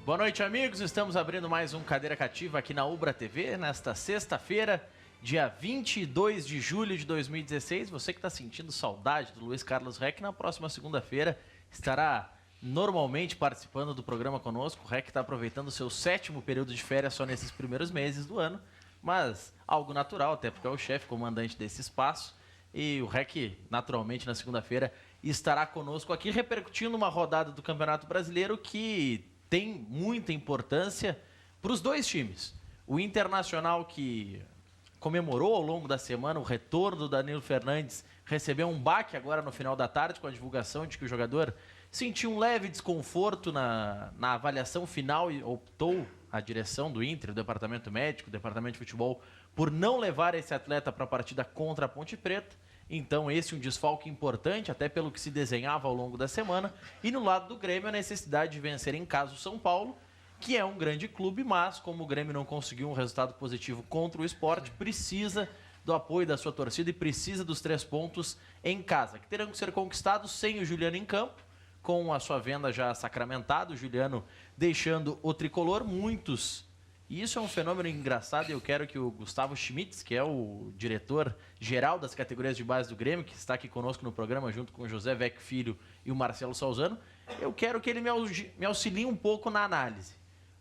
Boa noite, amigos. Estamos abrindo mais um Cadeira Cativa aqui na Ubra TV, nesta sexta-feira, dia 22 de julho de 2016. Você que está sentindo saudade do Luiz Carlos Reck, na próxima segunda-feira estará normalmente participando do programa conosco. O Reck está aproveitando o seu 7º período de férias só nesses primeiros meses do ano, mas algo natural, até porque é o chefe comandante desse espaço. E o Reck, naturalmente, na segunda-feira estará conosco aqui, repercutindo uma rodada do Campeonato Brasileiro que tem muita importância para os dois times. O Internacional, que comemorou ao longo da semana o retorno do Danilo Fernandes, recebeu um baque agora no final da tarde com a divulgação de que o jogador sentiu um leve desconforto na avaliação final e optou a direção do Inter, o departamento médico, o departamento de futebol, por não levar esse atleta para a partida contra a Ponte Preta. Então esse é um desfalque importante, até pelo que se desenhava ao longo da semana. E no lado do Grêmio, a necessidade de vencer em casa o São Paulo, que é um grande clube, mas como o Grêmio não conseguiu um resultado positivo contra o Sport, precisa do apoio da sua torcida e precisa dos 3 pontos em casa, que terão que ser conquistados sem o Juliano em campo, com a sua venda já sacramentada, o Juliano deixando o tricolor. Muitos. E isso é um fenômeno engraçado e eu quero que o Gustavo Schmitz, que é o diretor-geral das categorias de base do Grêmio, que está aqui conosco no programa, junto com o José Vec Filho e o Marcelo Salzano, eu quero que ele me auxilie um pouco na análise.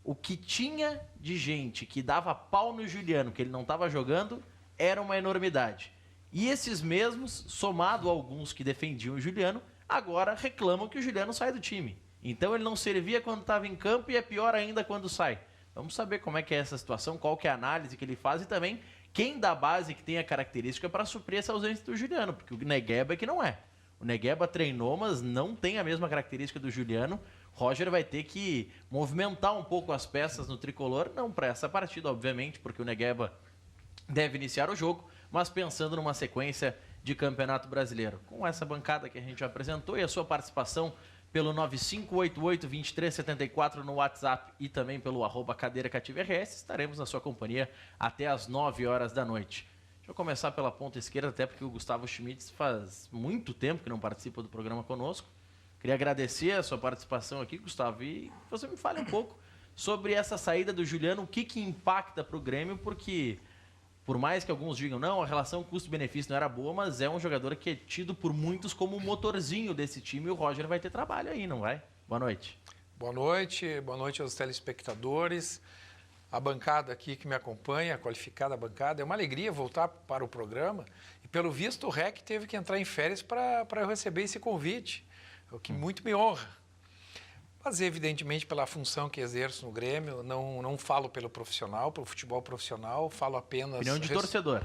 O que tinha de gente que dava pau no Juliano, que ele não estava jogando, era uma enormidade. E esses mesmos, somado a alguns que defendiam o Juliano, agora reclamam que o Juliano sai do time. Então ele não servia quando estava em campo e é pior ainda quando sai. Vamos saber como é que é essa situação, qual que é a análise que ele faz e também quem da base que tem a característica para suprir essa ausência do Juliano, porque o Negueba é que não é. O Negueba treinou, mas não tem a mesma característica do Juliano. Roger vai ter que movimentar um pouco as peças no tricolor, não para essa partida, obviamente, porque o Negueba deve iniciar o jogo, mas pensando numa sequência de Campeonato Brasileiro. Com essa bancada que a gente já apresentou e a sua participação pelo 9588-2374 no WhatsApp e também pelo @CadeiraCativaRS, estaremos na sua companhia até às 9 horas da noite. Deixa eu começar pela ponta esquerda, até porque o Gustavo Schmitz faz muito tempo que não participa do programa conosco. Queria agradecer a sua participação aqui, Gustavo, e você me fale um pouco sobre essa saída do Juliano, o que impacta para o Grêmio, porque por mais que alguns digam, não, a relação custo-benefício não era boa, mas é um jogador que é tido por muitos como o motorzinho desse time e o Roger vai ter trabalho aí, não vai? Boa noite. Boa noite aos telespectadores, a bancada aqui que me acompanha, a qualificada bancada. É uma alegria voltar para o programa e, pelo visto, o REC teve que entrar em férias para eu receber esse convite, o que muito me honra. Mas, evidentemente, pela função que exerço no Grêmio, não falo pelo profissional, pelo futebol profissional, falo apenas... Opinião de torcedor.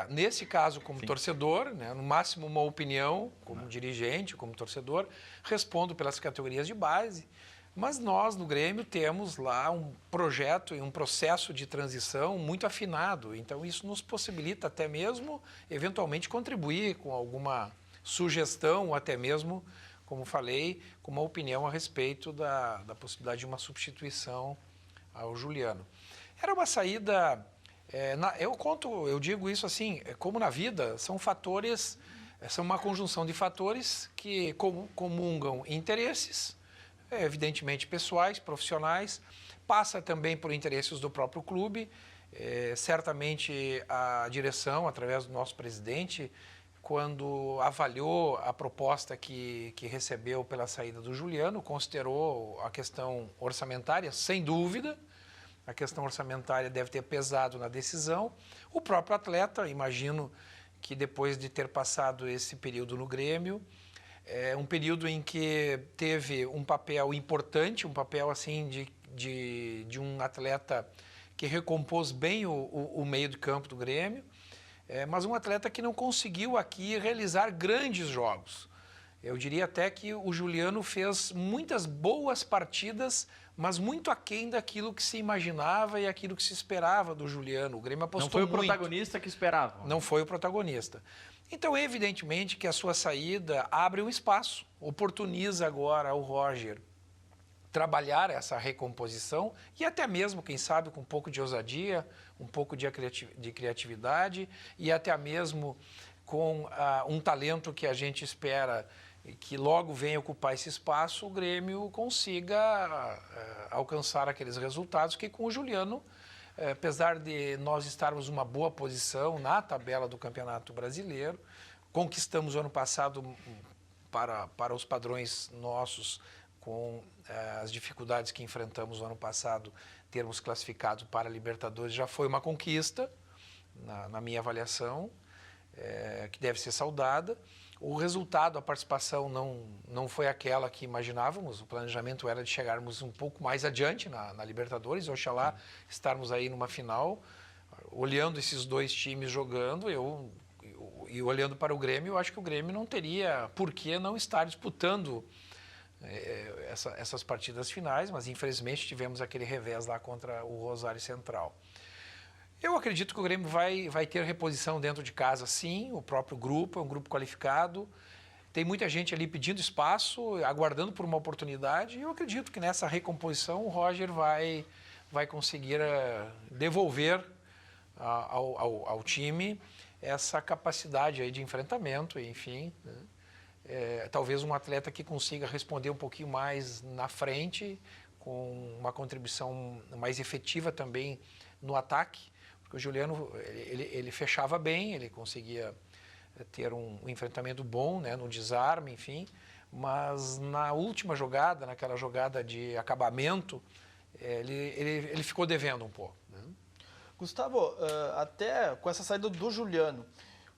Nesse caso, como Sim. Torcedor, né, no máximo uma opinião, como dirigente, como torcedor, respondo pelas categorias de base, mas nós, no Grêmio, temos lá um projeto e um processo de transição muito afinado, então isso nos possibilita até mesmo, eventualmente, contribuir com alguma sugestão, ou até mesmo, como falei, com uma opinião a respeito da possibilidade de uma substituição ao Juliano. Era uma saída, eu digo isso assim, como na vida, são uma conjunção de fatores que comungam interesses, evidentemente pessoais, profissionais, passa também por interesses do próprio clube, certamente a direção, através do nosso presidente, quando avaliou a proposta que recebeu pela saída do Juliano, considerou a questão orçamentária, sem dúvida. A questão orçamentária deve ter pesado na decisão. O próprio atleta, imagino que depois de ter passado esse período no Grêmio, um período em que teve um papel importante, um papel assim de um atleta que recompôs bem o meio de campo do Grêmio, mas um atleta que não conseguiu aqui realizar grandes jogos. Eu diria até que o Juliano fez muitas boas partidas, mas muito aquém daquilo que se imaginava e aquilo que se esperava do Juliano. O Grêmio apostou muito. Não foi o protagonista que esperava. Não foi o protagonista. Então, evidentemente que a sua saída abre um espaço, oportuniza agora o Roger trabalhar essa recomposição e até mesmo, quem sabe, com um pouco de ousadia, um pouco de criatividade e até mesmo com um talento que a gente espera e que logo venha ocupar esse espaço, o Grêmio consiga alcançar aqueles resultados que com o Juliano, apesar de nós estarmos numa boa posição na tabela do Campeonato Brasileiro, conquistamos o ano passado para os padrões nossos, com as dificuldades que enfrentamos no ano passado, termos classificado para a Libertadores já foi uma conquista, na minha avaliação, que deve ser saudada. O resultado, a participação não foi aquela que imaginávamos. O planejamento era de chegarmos um pouco mais adiante na Libertadores. Oxalá estarmos aí numa final. Olhando esses dois times jogando, e olhando para o Grêmio, eu acho que o Grêmio não teria por que não estar disputando essas partidas finais, mas infelizmente tivemos aquele revés lá contra o Rosário Central. Eu acredito que o Grêmio vai ter reposição dentro de casa, sim. O próprio grupo é um grupo qualificado. Tem muita gente ali pedindo espaço, aguardando por uma oportunidade. E eu acredito que nessa recomposição o Roger vai conseguir devolver ao time essa capacidade aí de enfrentamento, enfim. Né? Talvez um atleta que consiga responder um pouquinho mais na frente, com uma contribuição mais efetiva também no ataque. O Juliano, ele fechava bem, ele conseguia ter um enfrentamento bom, né, no desarme, enfim, mas na última jogada, naquela jogada de acabamento, ele ficou devendo um pouco. Né? Gustavo, até com essa saída do Juliano,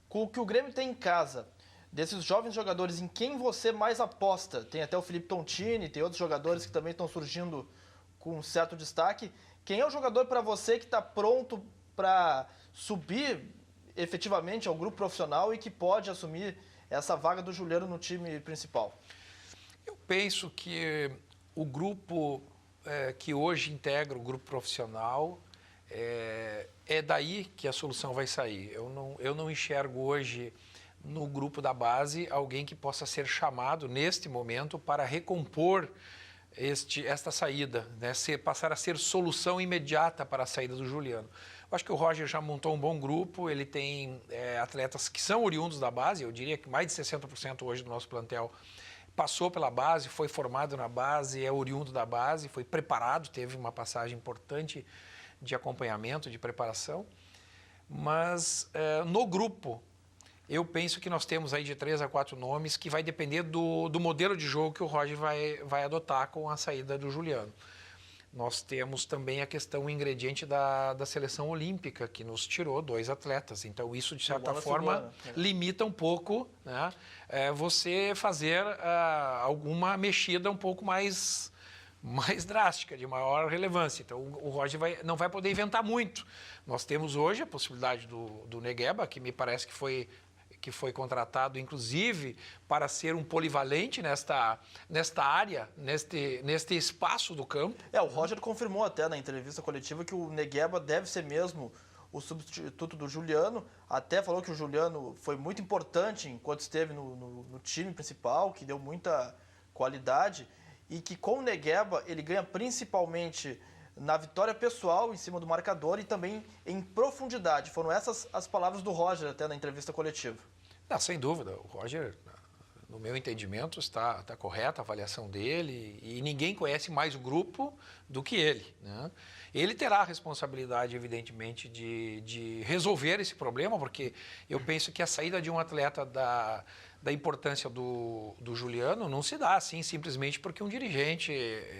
com o que o Grêmio tem em casa, desses jovens jogadores, em quem você mais aposta? Tem até o Felipe Tontini, tem outros jogadores que também estão surgindo com um certo destaque. Quem é o jogador para você que está pronto para subir efetivamente ao grupo profissional e que pode assumir essa vaga do Juliano no time principal? Eu penso que o grupo que hoje integra o grupo profissional é daí que a solução vai sair. Eu não enxergo hoje no grupo da base alguém que possa ser chamado neste momento para recompor esta saída, né? Passar a ser solução imediata para a saída do Juliano. Eu acho que o Roger já montou um bom grupo, ele tem atletas que são oriundos da base, eu diria que mais de 60% hoje do nosso plantel passou pela base, foi formado na base, é oriundo da base, foi preparado, teve uma passagem importante de acompanhamento, de preparação, mas no grupo eu penso que nós temos aí de 3 a 4 nomes que vai depender do modelo de jogo que o Roger vai adotar com a saída do Juliano. Nós temos também a questão, o ingrediente da seleção olímpica, que nos tirou 2 atletas. Então, isso, de certa forma, limita um pouco, né, você fazer alguma mexida um pouco mais drástica, de maior relevância. Então, o Roger não vai poder inventar muito. Nós temos hoje a possibilidade do Negueba, que me parece que foi contratado, inclusive, para ser um polivalente nesta área, neste espaço do campo. O Roger confirmou até na entrevista coletiva que o Negueba deve ser mesmo o substituto do Juliano. Até falou que o Juliano foi muito importante enquanto esteve no time principal, que deu muita qualidade, e que com o Negueba ele ganha principalmente na vitória pessoal em cima do marcador e também em profundidade. Foram essas as palavras do Roger até na entrevista coletiva. Não, sem dúvida, o Roger, no meu entendimento, está correta a avaliação dele e ninguém conhece mais o grupo do que ele. Né? Ele terá a responsabilidade, evidentemente, de resolver esse problema, porque eu penso que a saída de um atleta da importância do Juliano não se dá assim simplesmente porque um dirigente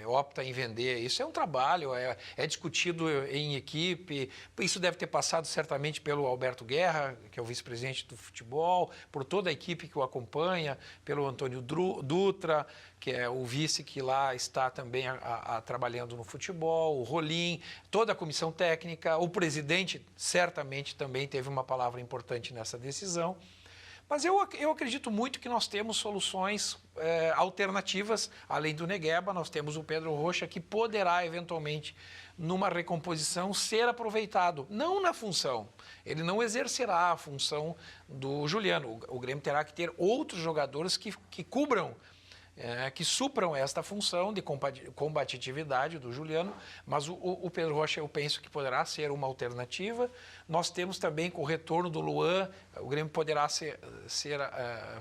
opta em vender. Isso é um trabalho, é discutido em equipe. Isso deve ter passado certamente pelo Alberto Guerra, que é o vice-presidente do futebol, por toda a equipe que o acompanha, pelo Antônio Dutra, que é o vice que lá está também trabalhando no futebol, o Rolim, toda a comissão técnica, o presidente certamente também teve uma palavra importante nessa decisão. Mas eu acredito muito que nós temos soluções alternativas, além do Negueba, nós temos o Pedro Rocha, que poderá, eventualmente, numa recomposição, ser aproveitado. Não na função, ele não exercerá a função do Juliano. O Grêmio terá que ter outros jogadores que cubram que supram esta função de combatividade do Juliano, mas o Pedro Rocha eu penso que poderá ser uma alternativa. Nós temos também, com o retorno do Luan, o Grêmio poderá ser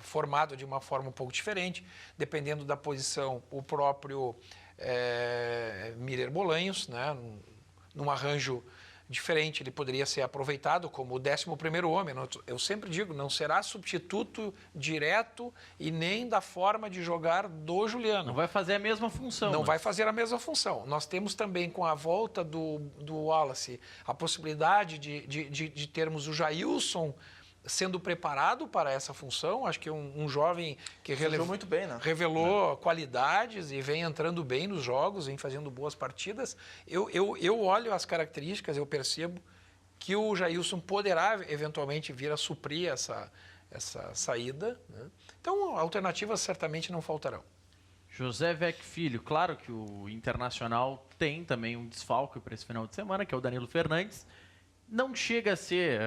formado de uma forma um pouco diferente, dependendo da posição, o próprio Miller Bolanhos, né, num arranjo diferente, ele poderia ser aproveitado como o 11º homem. Eu sempre digo, não será substituto direto e nem da forma de jogar do Juliano. Não vai fazer a mesma função. Não vai fazer a mesma função. Nós temos também, com a volta do Wallace, a possibilidade de termos o Jailson sendo preparado para essa função. Acho que um jovem que muito bem, né? revelou qualidades e vem entrando bem nos jogos, vem fazendo boas partidas. Eu olho as características, eu percebo que o Jailson poderá eventualmente vir a suprir essa saída, né? Então, alternativas certamente não faltarão. José Vec Filho, claro que o Internacional tem também um desfalque para esse final de semana, que é o Danilo Fernandes. Não chega a ser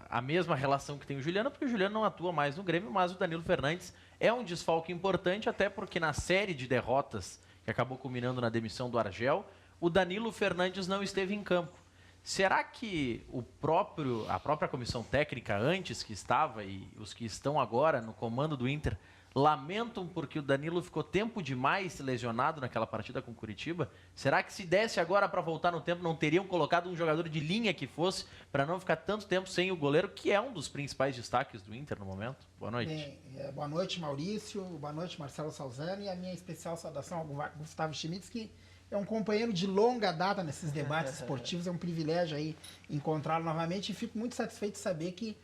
a mesma relação que tem o Juliano, porque o Juliano não atua mais no Grêmio, mas o Danilo Fernandes é um desfalque importante, até porque na série de derrotas que acabou culminando na demissão do Argel, o Danilo Fernandes não esteve em campo. Será que a própria comissão técnica antes que estava e os que estão agora no comando do Inter lamentam porque o Danilo ficou tempo demais lesionado naquela partida com o Curitiba? Será que se desse agora para voltar no tempo, não teriam colocado um jogador de linha que fosse para não ficar tanto tempo sem o goleiro, que é um dos principais destaques do Inter no momento? Boa noite. Bem, boa noite, Maurício. Boa noite, Marcelo Salzano. E a minha especial saudação ao Gustavo Schmitz, que é um companheiro de longa data nesses debates esportivos. É um privilégio aí encontrá-lo novamente e fico muito satisfeito de saber que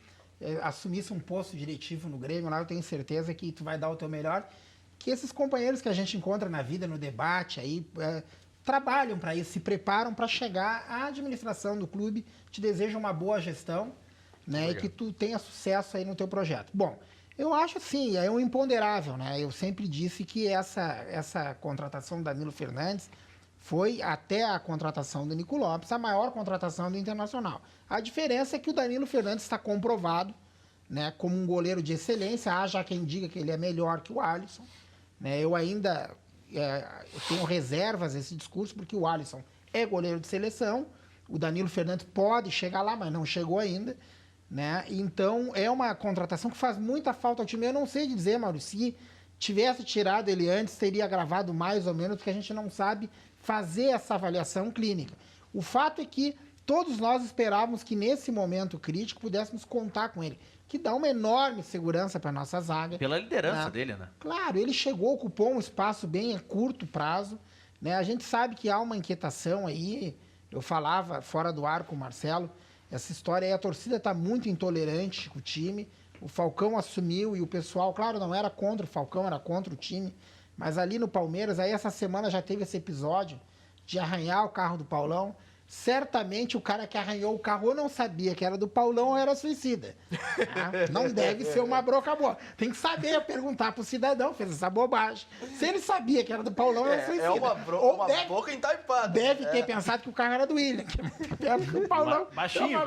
assumisse um posto diretivo no Grêmio, lá eu tenho certeza que tu vai dar o teu melhor, que esses companheiros que a gente encontra na vida, no debate, aí trabalham para isso, se preparam para chegar à administração do clube, te desejam uma boa gestão, né, e que tu tenha sucesso aí no teu projeto. Bom, eu acho assim, é um imponderável, né, eu sempre disse que essa contratação do Danilo Fernandes foi, até a contratação do Nico Lopes, a maior contratação do Internacional. A diferença é que o Danilo Fernandes está comprovado, né, como um goleiro de excelência. Há já quem diga que ele é melhor que o Alisson, né? Eu ainda eu tenho reservas a esse discurso, porque o Alisson é goleiro de seleção, o Danilo Fernandes pode chegar lá, mas não chegou ainda, né? Então, é uma contratação que faz muita falta ao time. Eu não sei dizer, Maurício, se tivesse tirado ele antes, teria gravado mais ou menos, porque a gente não sabe fazer essa avaliação clínica. O fato é que todos nós esperávamos que nesse momento crítico pudéssemos contar com ele, que dá uma enorme segurança para a nossa zaga. Pela liderança dele, né? Claro, ele chegou, ocupou um espaço bem a curto prazo, né? A gente sabe que há uma inquietação aí, eu falava fora do ar com o Marcelo, essa história aí, a torcida está muito intolerante com o time, o Falcão assumiu e o pessoal, claro, não era contra o Falcão, era contra o time, mas ali no Palmeiras, aí essa semana já teve esse episódio de arranhar o carro do Paulão. Certamente o cara que arranhou o carro ou não sabia que era do Paulão ou era suicida. Não deve ser uma broca boa. Tem que saber perguntar pro cidadão, fez essa bobagem. Se ele sabia que era do Paulão, era suicida. É uma boca entaipada. Deve ter pensado que o carro era do William. O Paulão baixinho,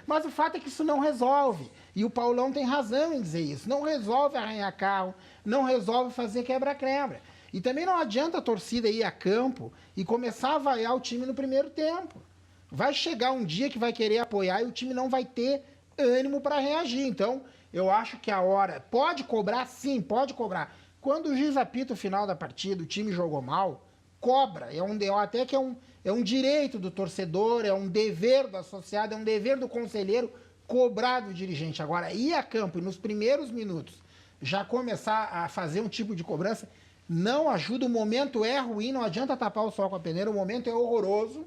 mas o fato é que isso não resolve. E o Paulão tem razão em dizer isso. Não resolve arranhar carro, não resolve fazer quebra-quebra. E também não adianta a torcida ir a campo e começar a vaiar o time no primeiro tempo. Vai chegar um dia que vai querer apoiar e o time não vai ter ânimo para reagir. Então, eu acho que a hora... Pode cobrar? Sim, pode cobrar. Quando o juiz apita o final da partida, o time jogou mal, cobra. Até que é um direito do torcedor, é um dever do associado, é um dever do conselheiro cobrar do dirigente. Agora, ir a campo e nos primeiros minutos já começar a fazer um tipo de cobrança... Não ajuda, o momento é ruim, não adianta tapar o sol com a peneira, o momento é horroroso,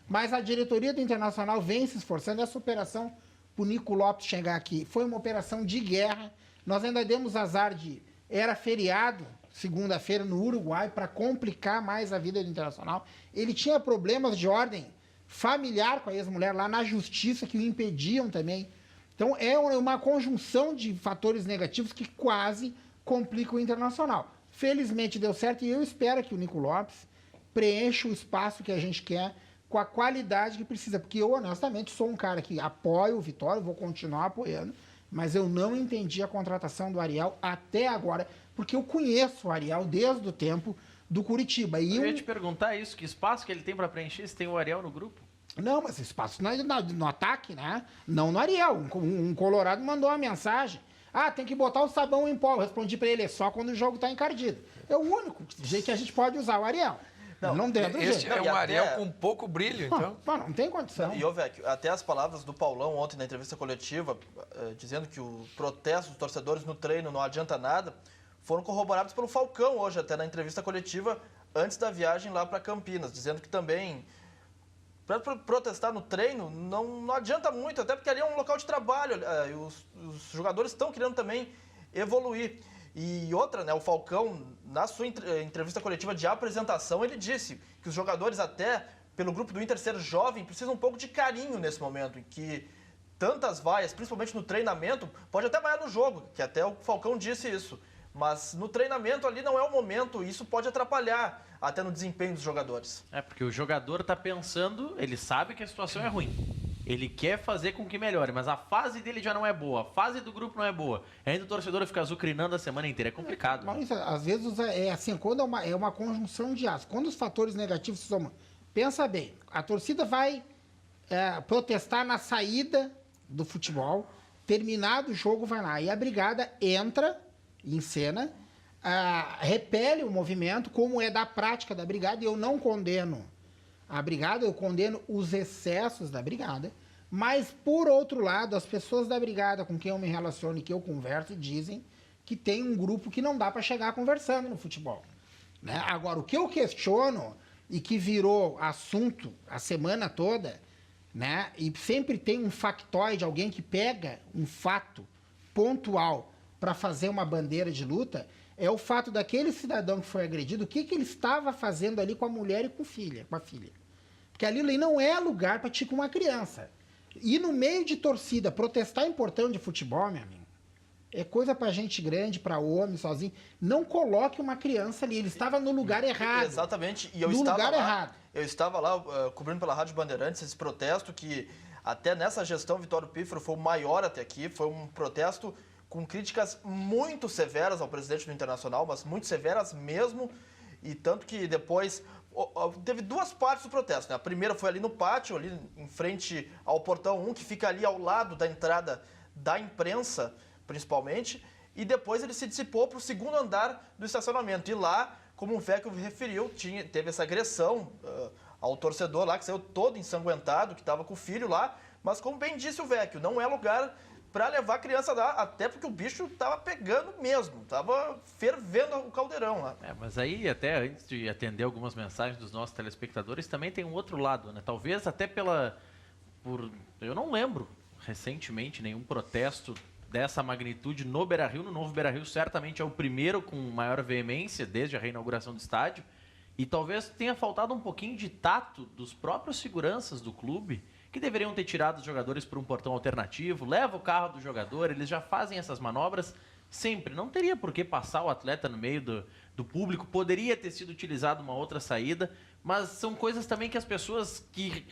mas a diretoria do Internacional vem se esforçando. Essa operação para o Nico Lopes chegar aqui foi uma operação de guerra. Nós ainda demos azar era feriado, segunda-feira, no Uruguai, para complicar mais a vida do Internacional. Ele tinha problemas de ordem familiar com a ex-mulher lá na justiça que o impediam também. Então é uma conjunção de fatores negativos que quase complicam o Internacional. Felizmente deu certo e eu espero que o Nico Lopes preencha o espaço que a gente quer com a qualidade que precisa. Porque eu, honestamente, sou um cara que apoio o Vitória, vou continuar apoiando, mas eu não entendi a contratação do Ariel até agora, porque eu conheço o Ariel desde o tempo do Curitiba. E Eu ia te perguntar isso, que espaço que ele tem para preencher se tem o Ariel no grupo? Não, mas espaço no ataque, né? Não no Ariel. Um colorado mandou uma mensagem. Tem que botar o sabão em pó. Eu respondi pra ele, é só quando o jogo tá encardido. É o único jeito que a gente pode usar o Ariel. Não dentro do Este jeito. é um Ariel com pouco brilho, então. Não tem condição. E, Vecchio, até as palavras do Paulão ontem na entrevista coletiva, dizendo que o protesto dos torcedores no treino não adianta nada, foram corroborados pelo Falcão hoje, até na entrevista coletiva, antes da viagem lá para Campinas, dizendo que também para protestar no treino não adianta muito, até porque ali é um local de trabalho, e os jogadores estão querendo também evoluir. E outra, né, o Falcão, na sua entrevista coletiva de apresentação, ele disse que os jogadores, até pelo grupo do Inter ser jovem, precisam um pouco de carinho nesse momento, em que tantas vaias, principalmente no treinamento, pode até vaiar no jogo, que até o Falcão disse isso, mas no treinamento ali não é o momento, e isso pode atrapalhar até no desempenho dos jogadores. Porque o jogador tá pensando, ele sabe que a situação é ruim. Ele quer fazer com que melhore, mas a fase dele já não é boa, a fase do grupo não é boa. Ainda o torcedor fica azucrinando a semana inteira, é complicado. Maurício, às vezes é assim, quando é uma conjunção de astros. Quando os fatores negativos se somam, pensa bem, a torcida vai protestar na saída do futebol, terminado o jogo vai lá, e a brigada entra em cena, repele o movimento, como é da prática da brigada, e eu não condeno a brigada, eu condeno os excessos da brigada, mas, por outro lado, as pessoas da brigada com quem eu me relaciono e que eu converso dizem que tem um grupo que não dá para chegar conversando no futebol. Né? Agora, o que eu questiono e que virou assunto a semana toda, né? E sempre tem um factoide, alguém que pega um fato pontual para fazer uma bandeira de luta, é o fato daquele cidadão que foi agredido, o que ele estava fazendo ali com a mulher e com a filha. Porque ali não é lugar para ti com uma criança. E no meio de torcida, protestar em portão de futebol, meu amigo, é coisa para gente grande, para homem, sozinho. Não coloque uma criança ali, ele estava no lugar errado. Exatamente, e eu estava lá cobrindo pela Rádio Bandeirantes esse protesto que até nessa gestão Vitório Pífero foi o maior até aqui, foi um protesto com críticas muito severas ao presidente do Internacional, mas muito severas mesmo, e tanto que depois teve duas partes do protesto, né? A primeira foi ali no pátio, ali em frente ao portão 1, que fica ali ao lado da entrada da imprensa, principalmente, e depois ele se dissipou para o segundo andar do estacionamento. E lá, como o Vecchio referiu, teve essa agressão ao torcedor lá, que saiu todo ensanguentado, que estava com o filho lá, mas como bem disse o Vecchio, não é lugar para levar a criança lá, até porque o bicho tava pegando mesmo, tava fervendo o caldeirão lá. Mas aí, até antes de atender algumas mensagens dos nossos telespectadores, também tem um outro lado, né? Talvez até eu não lembro recentemente nenhum protesto dessa magnitude no Beira-Rio. No novo Beira-Rio certamente é o primeiro com maior veemência desde a reinauguração do estádio, e talvez tenha faltado um pouquinho de tato dos próprios seguranças do clube, que deveriam ter tirado os jogadores por um portão alternativo, leva o carro do jogador, eles já fazem essas manobras sempre. Não teria por que passar o atleta no meio do público, poderia ter sido utilizado uma outra saída, mas são coisas também que as pessoas que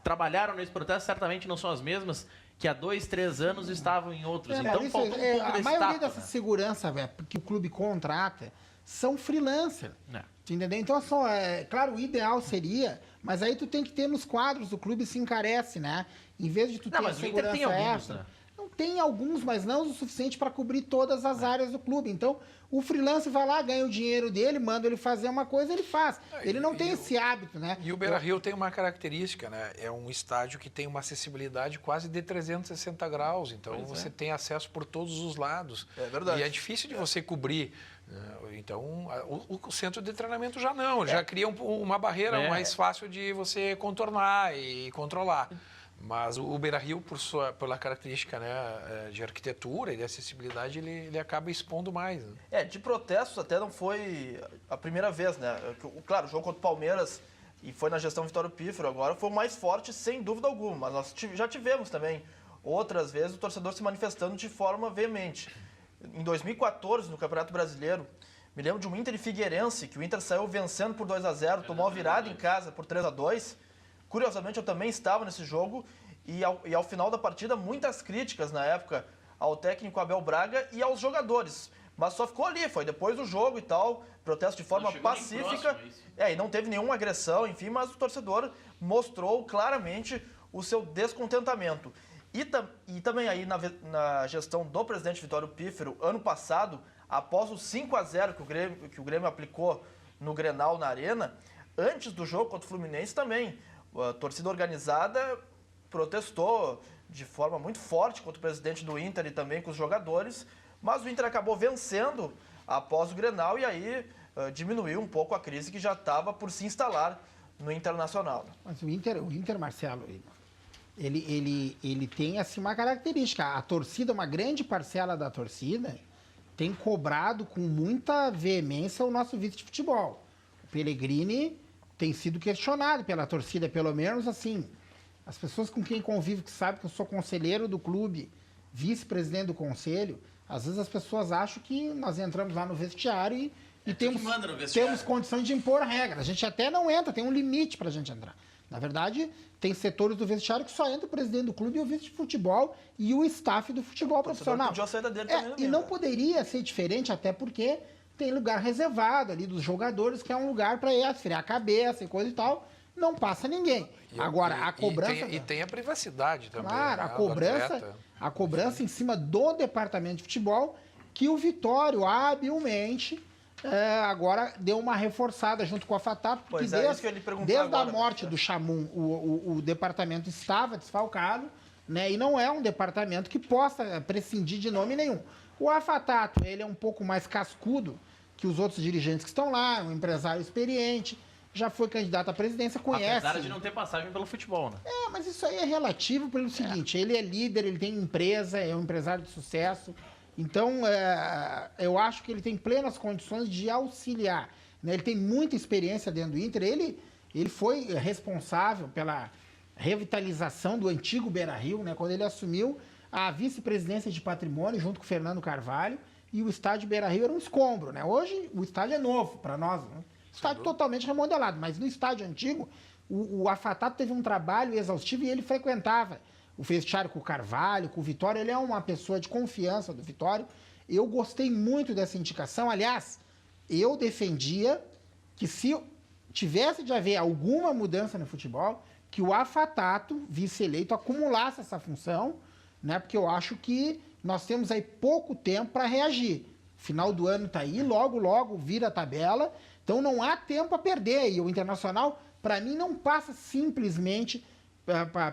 trabalharam nesse protesto certamente não são as mesmas que há 2, 3 anos estavam em outros. Então faltou um pouco desse tato. A maioria dessa segurança que o clube contrata são freelancer. Entendeu? Então, claro, o ideal seria, mas aí tu tem que ter nos quadros do clube, se encarece, né? Em vez de tu ter mas o Inter tem alguns, né? Não tem alguns, mas não o suficiente para cobrir todas as áreas do clube. Então, o freelancer vai lá, ganha o dinheiro dele, manda ele fazer uma coisa, ele faz. Ele não tem esse hábito, né? E o Beira-Rio tem uma característica, né? É um estádio que tem uma acessibilidade quase de 360 graus. Então, você tem acesso por todos os lados. É verdade. E é difícil de você cobrir. Então, o centro de treinamento já não. Já cria uma barreira mais fácil de você contornar e controlar. Mas o Beira-Rio, pela característica, né, de arquitetura e de acessibilidade, ele acaba expondo mais. Né? De protestos até não foi a primeira vez, né? Claro, o jogo contra o Palmeiras, e foi na gestão Vitório Pífero, agora foi o mais forte, sem dúvida alguma. Mas nós já tivemos também outras vezes o torcedor se manifestando de forma veemente. Em 2014, no Campeonato Brasileiro, me lembro de um Inter e Figueirense, que o Inter saiu vencendo por 2-0, tomou a virada em casa por 3-2. Curiosamente, eu também estava nesse jogo e ao final da partida, muitas críticas na época ao técnico Abel Braga e aos jogadores. Mas só ficou ali, foi depois do jogo e tal, protesto de forma pacífica. E não teve nenhuma agressão, enfim, mas o torcedor mostrou claramente o seu descontentamento. E também aí na gestão do presidente Vitório Pífero, ano passado, após o 5-0 que o Grêmio aplicou no Grenal na Arena, antes do jogo contra o Fluminense também, a torcida organizada protestou de forma muito forte contra o presidente do Inter e também com os jogadores, mas o Inter acabou vencendo após o Grenal e aí diminuiu um pouco a crise que já estava por se instalar no Internacional. Mas o Inter, Marcelo, ele tem assim uma característica. A torcida, uma grande parcela da torcida, tem cobrado com muita veemência o nosso vice de futebol. O Pellegrini tem sido questionado pela torcida, pelo menos assim. As pessoas com quem convivo, que sabem que eu sou conselheiro do clube, vice-presidente do conselho, às vezes as pessoas acham que nós entramos lá no vestiário e temos condições de impor regra. A gente até não entra, tem um limite para a gente entrar. Na verdade, tem setores do vestiário que só entra o presidente do clube e o vice de futebol e o staff do futebol profissional. E não poderia ser diferente, até porque tem lugar reservado ali dos jogadores, que é um lugar para esfriar a cabeça e coisa e tal. Não passa ninguém. Agora, a cobrança... E tem a privacidade também. Claro, né, a cobrança em cima do departamento de futebol, que o Vitório habilmente agora deu uma reforçada junto com a Fatato, porque desde a morte do Chamum, o departamento estava desfalcado, né, e não é um departamento que possa prescindir de nome nenhum. O Afatato, ele é um pouco mais cascudo que os outros dirigentes que estão lá, um empresário experiente, já foi candidato à presidência, conhece... Apesar de não ter passagem pelo futebol, né? Mas isso aí é relativo pelo seguinte, ele é líder, ele tem empresa, é um empresário de sucesso, então eu acho que ele tem plenas condições de auxiliar, né? Ele tem muita experiência dentro do Inter, ele foi responsável pela revitalização do antigo Beira-Rio, né? Quando ele assumiu a vice-presidência de patrimônio junto com o Fernando Carvalho, e o estádio Beira-Rio era um escombro, né? Hoje o estádio é novo para nós, né? Estádio totalmente remodelado, mas no estádio antigo, o Afatato teve um trabalho exaustivo e ele frequentava o vestiário com o Carvalho, com o Vitório. Ele é uma pessoa de confiança do Vitório. Eu gostei muito dessa indicação. Aliás, eu defendia que se tivesse de haver alguma mudança no futebol, que o Afatato, vice-eleito, acumulasse essa função, né? Porque eu acho que nós temos aí pouco tempo para reagir. Final do ano está aí, logo vira a tabela. Então não há tempo a perder. E o Internacional, para mim, não passa simplesmente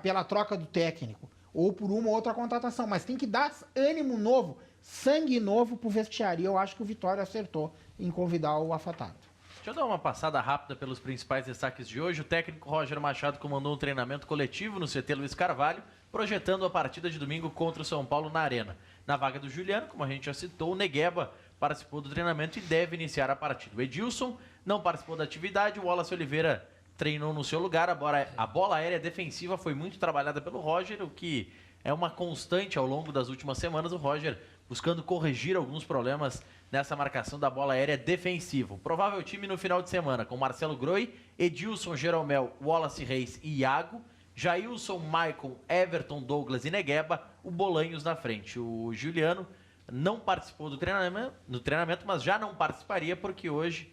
pela troca do técnico ou por uma ou outra contratação, mas tem que dar ânimo novo, sangue novo para o vestiário. E eu acho que o Vitória acertou em convidar o Afatato. Deixa eu dar uma passada rápida pelos principais destaques de hoje. O técnico Roger Machado comandou um treinamento coletivo no CT Luiz Carvalho, projetando a partida de domingo contra o São Paulo na Arena. Na vaga do Juliano, como a gente já citou, o Negueba participou do treinamento e deve iniciar a partida. O Edilson não participou da atividade, o Wallace Oliveira treinou no seu lugar. A bola aérea defensiva foi muito trabalhada pelo Roger, o que é uma constante ao longo das últimas semanas. O Roger buscando corrigir alguns problemas nessa marcação da bola aérea defensiva. O provável time no final de semana com Marcelo Groi, Edilson, Jeromel, Wallace Reis e Iago, Jailson, Maicon, Everton, Douglas e Negueba, o Bolanhos na frente. O Juliano não participou do treinamento, mas já não participaria porque hoje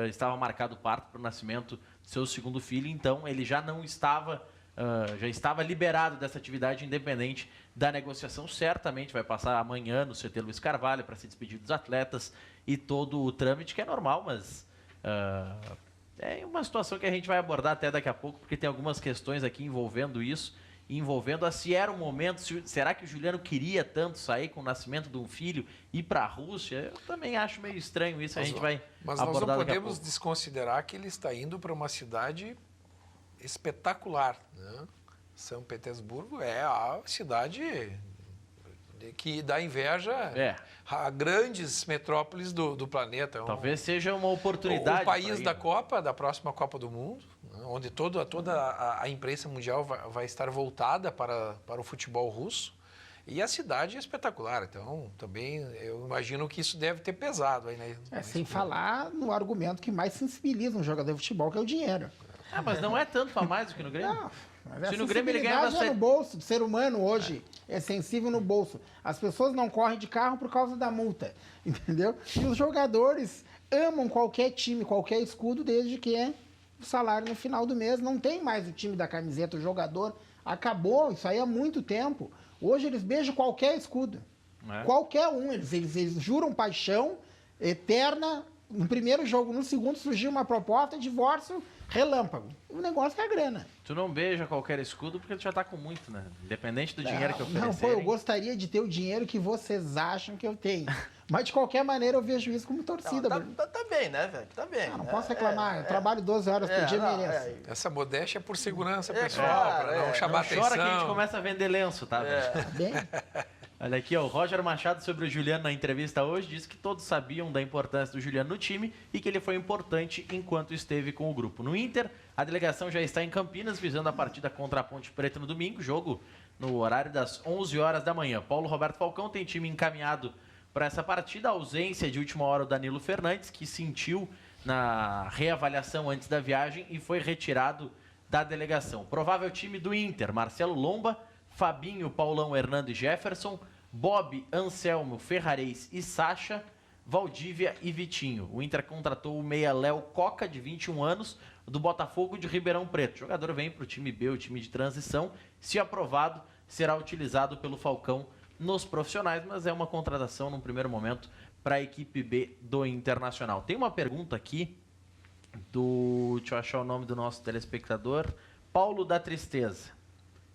estava marcado o parto para o nascimento do seu segundo filho, então ele já não estava, já estava liberado dessa atividade independente da negociação. Certamente vai passar amanhã no CT Luiz Carvalho para se despedir dos atletas e todo o trâmite, que é normal, mas é uma situação que a gente vai abordar até daqui a pouco, porque tem algumas questões aqui envolvendo isso, envolvendo se era o momento, será que o Juliano queria tanto sair com o nascimento de um filho e ir para a Rússia? Eu também acho meio estranho isso, a gente vai abordar daqui a pouco. Mas nós não podemos desconsiderar que ele está indo para uma cidade espetacular, né? São Petersburgo é a cidade que dá inveja a grandes metrópoles do planeta. Talvez seja uma oportunidade. O país da Copa, da próxima Copa do Mundo, onde toda a imprensa mundial vai estar voltada para o futebol russo. E a cidade é espetacular. Então, também eu imagino que isso deve ter pesado aí, né? Sem falar no argumento que mais sensibiliza um jogador de futebol, que é o dinheiro. Mas não é tanto a mais do que no Grêmio? Mas Se a no Grêmio ele ganha sensibilidade bastante... é no bolso. O ser humano hoje é sensível no bolso. As pessoas não correm de carro por causa da multa, entendeu? E os jogadores amam qualquer time, qualquer escudo, desde que é o salário no final do mês. Não tem mais o time da camiseta, o jogador acabou, isso aí há muito tempo. Hoje eles beijam qualquer escudo. Qualquer um. Eles juram paixão eterna. No primeiro jogo, no segundo, surgiu uma proposta, divórcio, relâmpago. O negócio é a grana. Tu não beija qualquer escudo porque tu já tá com muito, né? Independente do dinheiro que oferecerem. Não, pô, eu gostaria de ter o dinheiro que vocês acham que eu tenho. Mas, de qualquer maneira, eu vejo isso como torcida. Tá bem, né, velho? Tá bem. Não posso reclamar. Eu trabalho 12 horas por dia, mereço. Essa modéstia é por segurança pessoal, para não chamar Não atenção. chora que a gente começa a vender lenço, tá? Tá bem? Olha aqui, ó, o Roger Machado sobre o Juliano na entrevista hoje disse que todos sabiam da importância do Juliano no time e que ele foi importante enquanto esteve com o grupo. No Inter, a delegação já está em Campinas visando a partida contra a Ponte Preta no domingo, jogo no horário das 11 horas da manhã. Paulo Roberto Falcão tem time encaminhado para essa partida, a ausência de última hora o Danilo Fernandes, que sentiu na reavaliação antes da viagem e foi retirado da delegação. Provável time do Inter, Marcelo Lomba, Fabinho, Paulão, Hernando e Jefferson, Bob, Anselmo, Ferrarez e Sacha, Valdívia e Vitinho. O Inter contratou o meia Léo Coca, de 21 anos, do Botafogo de Ribeirão Preto. O jogador vem para o time B, o time de transição. Se aprovado, será utilizado pelo Falcão nos profissionais, mas é uma contratação, num primeiro momento, para a equipe B do Internacional. Tem uma pergunta aqui do... Deixa eu achar o nome do nosso telespectador. Paulo da Tristeza.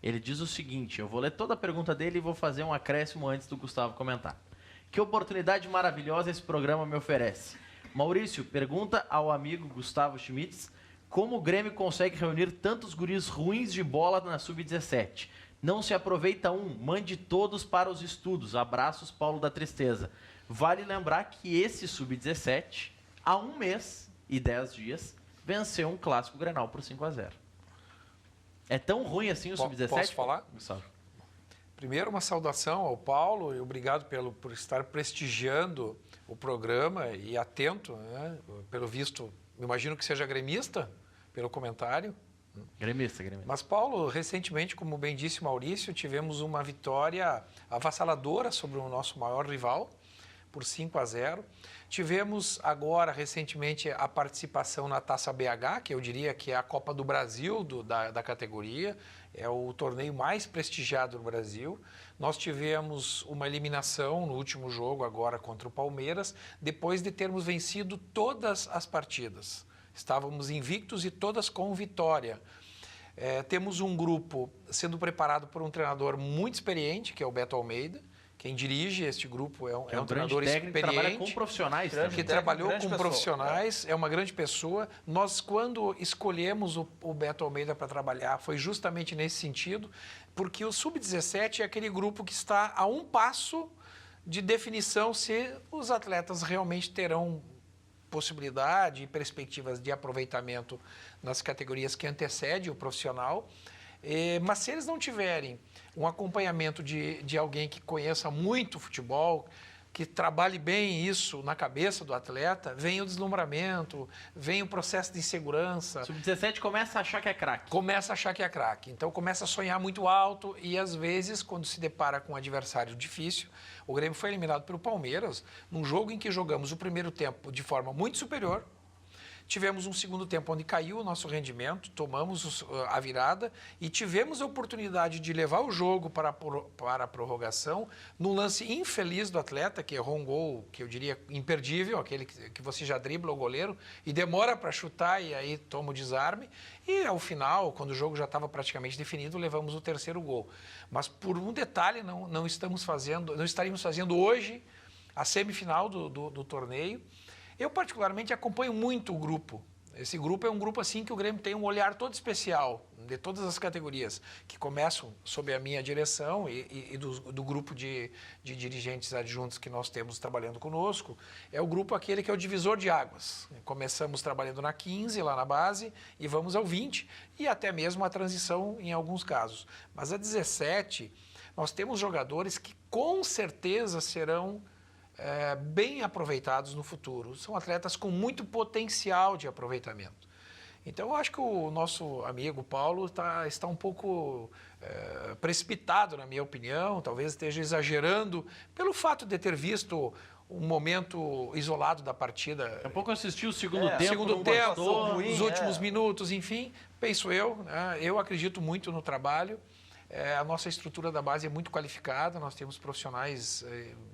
Ele diz o seguinte, eu vou ler toda a pergunta dele e vou fazer um acréscimo antes do Gustavo comentar. Que oportunidade maravilhosa esse programa me oferece. Maurício, pergunta ao amigo Gustavo Schmitz como o Grêmio consegue reunir tantos guris ruins de bola na Sub-17. Não se aproveita mande todos para os estudos. Abraços, Paulo da Tristeza. Vale lembrar que esse Sub-17, há 1 mês e 10 dias, venceu um clássico Grenal por 5-0. É tão ruim assim o Sub-17? Posso falar? Gustavo. Primeiro, uma saudação ao Paulo e obrigado por estar prestigiando o programa e atento, né? Pelo visto, imagino que seja gremista, pelo comentário. Gremista. Mas, Paulo, recentemente, como bem disse Maurício, tivemos uma vitória avassaladora sobre o nosso maior rival, por 5-0. Tivemos agora, recentemente, a participação na Taça BH, que eu diria que é a Copa do Brasil da categoria, é o torneio mais prestigiado do Brasil. Nós tivemos uma eliminação no último jogo, agora contra o Palmeiras, depois de termos vencido todas as partidas. Estávamos invictos e todas com vitória. Temos um grupo sendo preparado por um treinador muito experiente, que é o Beto Almeida. Quem dirige este grupo é um treinador experiente. Que trabalha com profissionais. Que trabalhou com profissionais, é uma grande pessoa. Nós, quando escolhemos o Beto Almeida para trabalhar, foi justamente nesse sentido, porque o Sub-17 é aquele grupo que está a um passo de definição se os atletas realmente terão possibilidade e perspectivas de aproveitamento nas categorias que antecedem o profissional. Mas se eles não tiverem um acompanhamento de alguém que conheça muito futebol, que trabalhe bem isso na cabeça do atleta, vem o deslumbramento, vem o processo de insegurança. Sub-17 começa a achar que é craque. Começa a achar que é craque. Então começa a sonhar muito alto e às vezes, quando se depara com um adversário difícil, o Grêmio foi eliminado pelo Palmeiras, num jogo em que jogamos o primeiro tempo de forma muito superior. Tivemos um segundo tempo onde caiu o nosso rendimento, tomamos a virada e tivemos a oportunidade de levar o jogo para a prorrogação num lance infeliz do atleta, que errou um gol, que eu diria imperdível, aquele que você já dribla o goleiro e demora para chutar e aí toma o desarme. E ao final, quando o jogo já estava praticamente definido, levamos o terceiro gol. Mas por um detalhe, não estaríamos fazendo hoje a semifinal do torneio. Eu, particularmente, acompanho muito o grupo. Esse grupo é um grupo assim que o Grêmio tem um olhar todo especial, de todas as categorias, que começam sob a minha direção e do grupo de dirigentes adjuntos que nós temos trabalhando conosco. É o grupo aquele que é o divisor de águas. Começamos trabalhando na 15, lá na base, e vamos ao 20, e até mesmo a transição em alguns casos. Mas a 17, nós temos jogadores que com certeza serão bem aproveitados no futuro. São atletas com muito potencial de aproveitamento. Então, eu acho que o nosso amigo Paulo está um pouco precipitado, na minha opinião, talvez esteja exagerando pelo fato de ter visto um momento isolado da partida. Daqui a pouco assistiu o segundo tempo, Segundo não tempo, gostou. os últimos minutos, enfim, penso eu, né? Eu acredito muito no trabalho. A nossa estrutura da base é muito qualificada, nós temos profissionais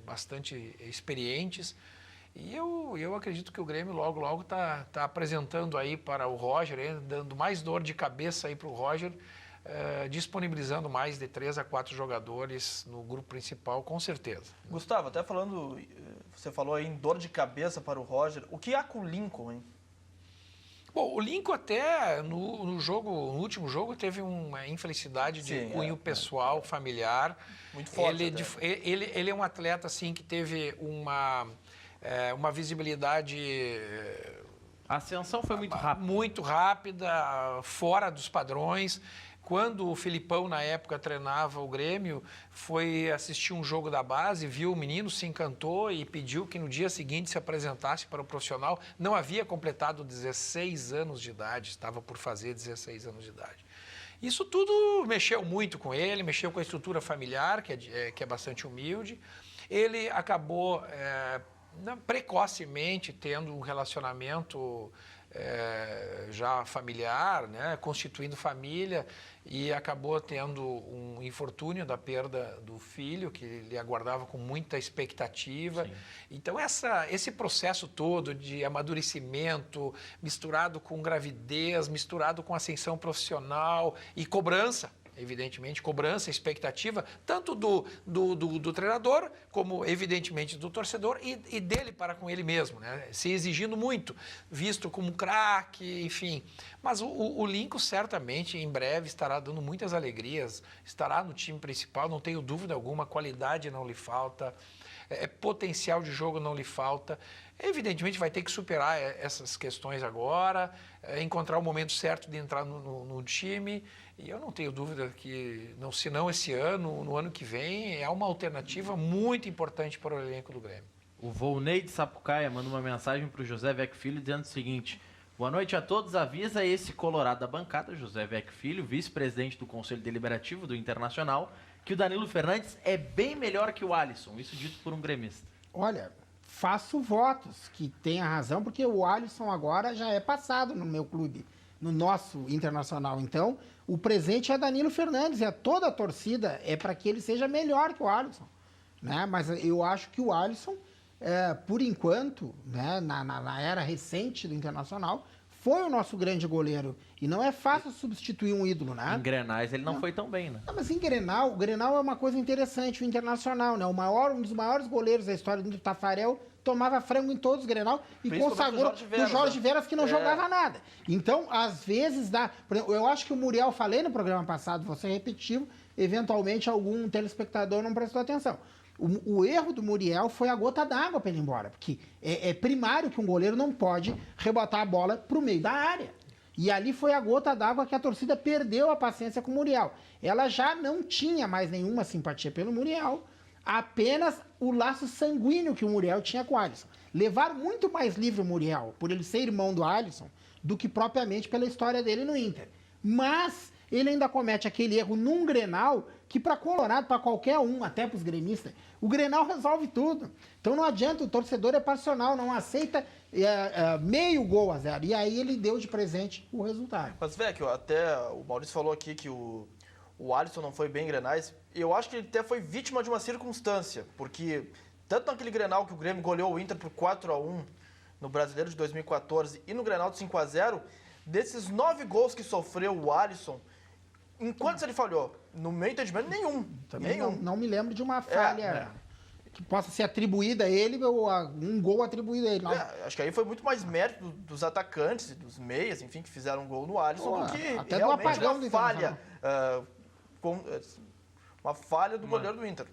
bastante experientes. E eu acredito que o Grêmio logo está apresentando aí para o Roger, dando mais dor de cabeça aí para o Roger, disponibilizando mais de 3 a 4 jogadores no grupo principal, com certeza. Gustavo, até falando, você falou aí em dor de cabeça para o Roger. O que há com o Lincoln, hein? Bom, o Lincoln até no último jogo teve uma infelicidade de cunho pessoal, familiar. Muito forte. Ele é um atleta assim que teve uma visibilidade A ascensão foi muito rápida. Muito rápida, fora dos padrões. Quando o Filipão, na época, treinava o Grêmio, foi assistir um jogo da base, viu o menino, se encantou e pediu que no dia seguinte se apresentasse para o profissional. Não havia completado 16 anos de idade, estava por fazer 16 anos de idade. Isso tudo mexeu muito com ele, mexeu com a estrutura familiar, que é bastante humilde. Ele acabou precocemente tendo um relacionamento já familiar, né, constituindo família, e acabou tendo um infortúnio da perda do filho, que ele aguardava com muita expectativa. Sim. Então, esse processo todo de amadurecimento, misturado com gravidez, misturado com ascensão profissional e cobrança, evidentemente, cobrança, expectativa, tanto do treinador, como, evidentemente, do torcedor e dele para com ele mesmo, né? Se exigindo muito, visto como craque, enfim. Mas o Lincoln, certamente, em breve, estará dando muitas alegrias, estará no time principal, não tenho dúvida alguma, qualidade não lhe falta, potencial de jogo não lhe falta. Evidentemente, vai ter que superar essas questões agora, encontrar o momento certo de entrar no time. E eu não tenho dúvida que, se não esse ano, no ano que vem, é uma alternativa muito importante para o elenco do Grêmio. O Volney de Sapucaia manda uma mensagem para o José Vec Filho dizendo o seguinte: boa noite a todos, avisa esse colorado da bancada, José Vec Filho, vice-presidente do Conselho Deliberativo do Internacional, que o Danilo Fernandes é bem melhor que o Alisson, isso dito por um gremista. Olha, faço votos que tenha razão, porque o Alisson agora já é passado no meu clube, no nosso Internacional. Então, o presente é Danilo Fernandes, e toda a torcida é para que ele seja melhor que o Alisson, né? Mas eu acho que o Alisson, por enquanto, né, na era recente do Internacional, foi o nosso grande goleiro. E não é fácil substituir um ídolo, né? Em Grenais ele não foi tão bem, né? Não, mas em Grenal, o Grenal é uma coisa interessante, o Internacional, né? Um dos maiores goleiros da história do Tafarel tomava frango em todos os Grenal e consagrou o Jorge Veras, que não jogava nada. Então, às vezes dá... Por exemplo, eu acho que o Muriel, falei no programa passado, vou ser repetitivo, eventualmente algum telespectador não prestou atenção. O erro do Muriel foi a gota d'água para ele ir embora, porque é primário que um goleiro não pode rebotar a bola para o meio da área. E ali foi a gota d'água que a torcida perdeu a paciência com o Muriel. Ela já não tinha mais nenhuma simpatia pelo Muriel, apenas o laço sanguíneo que o Muriel tinha com o Alisson. Levaram muito mais livre o Muriel, por ele ser irmão do Alisson, do que propriamente pela história dele no Inter. Mas ele ainda comete aquele erro num Grenal que para Colorado, para qualquer um, até para os gremistas, o Grenal resolve tudo. Então não adianta, o torcedor é passional, não aceita meio gol a 0. E aí ele deu de presente o resultado. Mas, Vecchio, até o Maurício falou aqui que o Alisson não foi bem em Grenais. Eu acho que ele até foi vítima de uma circunstância, porque tanto naquele Grenal que o Grêmio goleou o Inter por 4-1 no Brasileiro de 2014 e no Grenal de 5-0, desses 9 gols que sofreu o Alisson, em quantos ele falhou? No meu entendimento, nenhum. Também não me lembro de uma falha que possa ser atribuída a ele ou um gol atribuído a ele. Acho que aí foi muito mais mérito dos atacantes e dos meias, enfim, que fizeram um gol no Alisson do que até realmente uma falha. Uma falha do goleiro do Inter.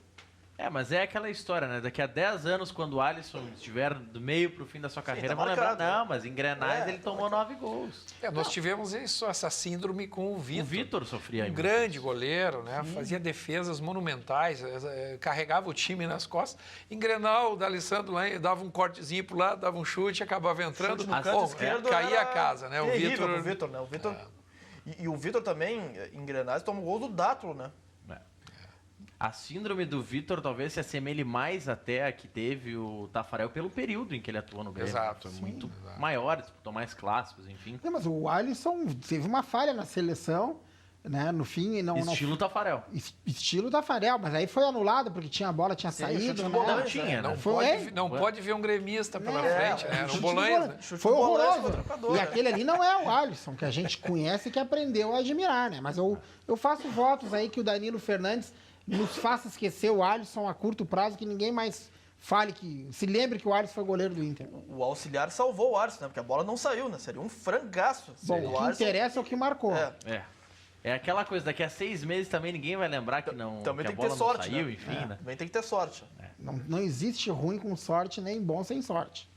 Mas é aquela história, né? Daqui a 10 anos, quando o Alisson estiver do meio pro fim da sua carreira, vão lembrar, não, mas em Grenais ele tomou 9 gols. Nós tivemos essa síndrome com o Vitor. O Vitor sofria aí. Um grande goleiro, né? Fazia defesas monumentais, carregava o time nas costas. Em Grenal, o D'Alessandro lá dava um cortezinho pro lado, dava um chute, acabava entrando. No canto esquerdo caía a casa, né? O Vitor, né? O Vitor... E o Vitor também, em Grenais, tomou gol do Dátulo, né? A síndrome do Vitor talvez se assemelhe mais até a que teve o Tafarel pelo período em que ele atuou no Grêmio. Exato. Foi muito maior, disputou mais clássicos, enfim. Mas o Alisson teve uma falha na seleção, né? No fim, Estilo Tafarel. Estilo Tafarel, mas aí foi anulado porque a bola tinha saído, né? Não tinha, né? Não pode ver um gremista pela frente, né? Era um Bolanhos, né? Foi horroroso. E aquele ali não é o Alisson, que a gente conhece e que aprendeu a admirar, né? Mas eu faço votos aí que o Danilo Fernandes nos faça esquecer o Alisson a curto prazo, que ninguém mais fale se lembre que o Alisson foi goleiro do Inter. O auxiliar salvou o Alisson, né? Porque a bola não saiu, né? Seria um frangaço. Bom, o que interessa é o que marcou. É aquela coisa, daqui a 6 meses também ninguém vai lembrar que não também que tem a bola que ter sorte, não saiu, né? enfim, né? Também tem que ter sorte. Não existe ruim com sorte, nem bom sem sorte.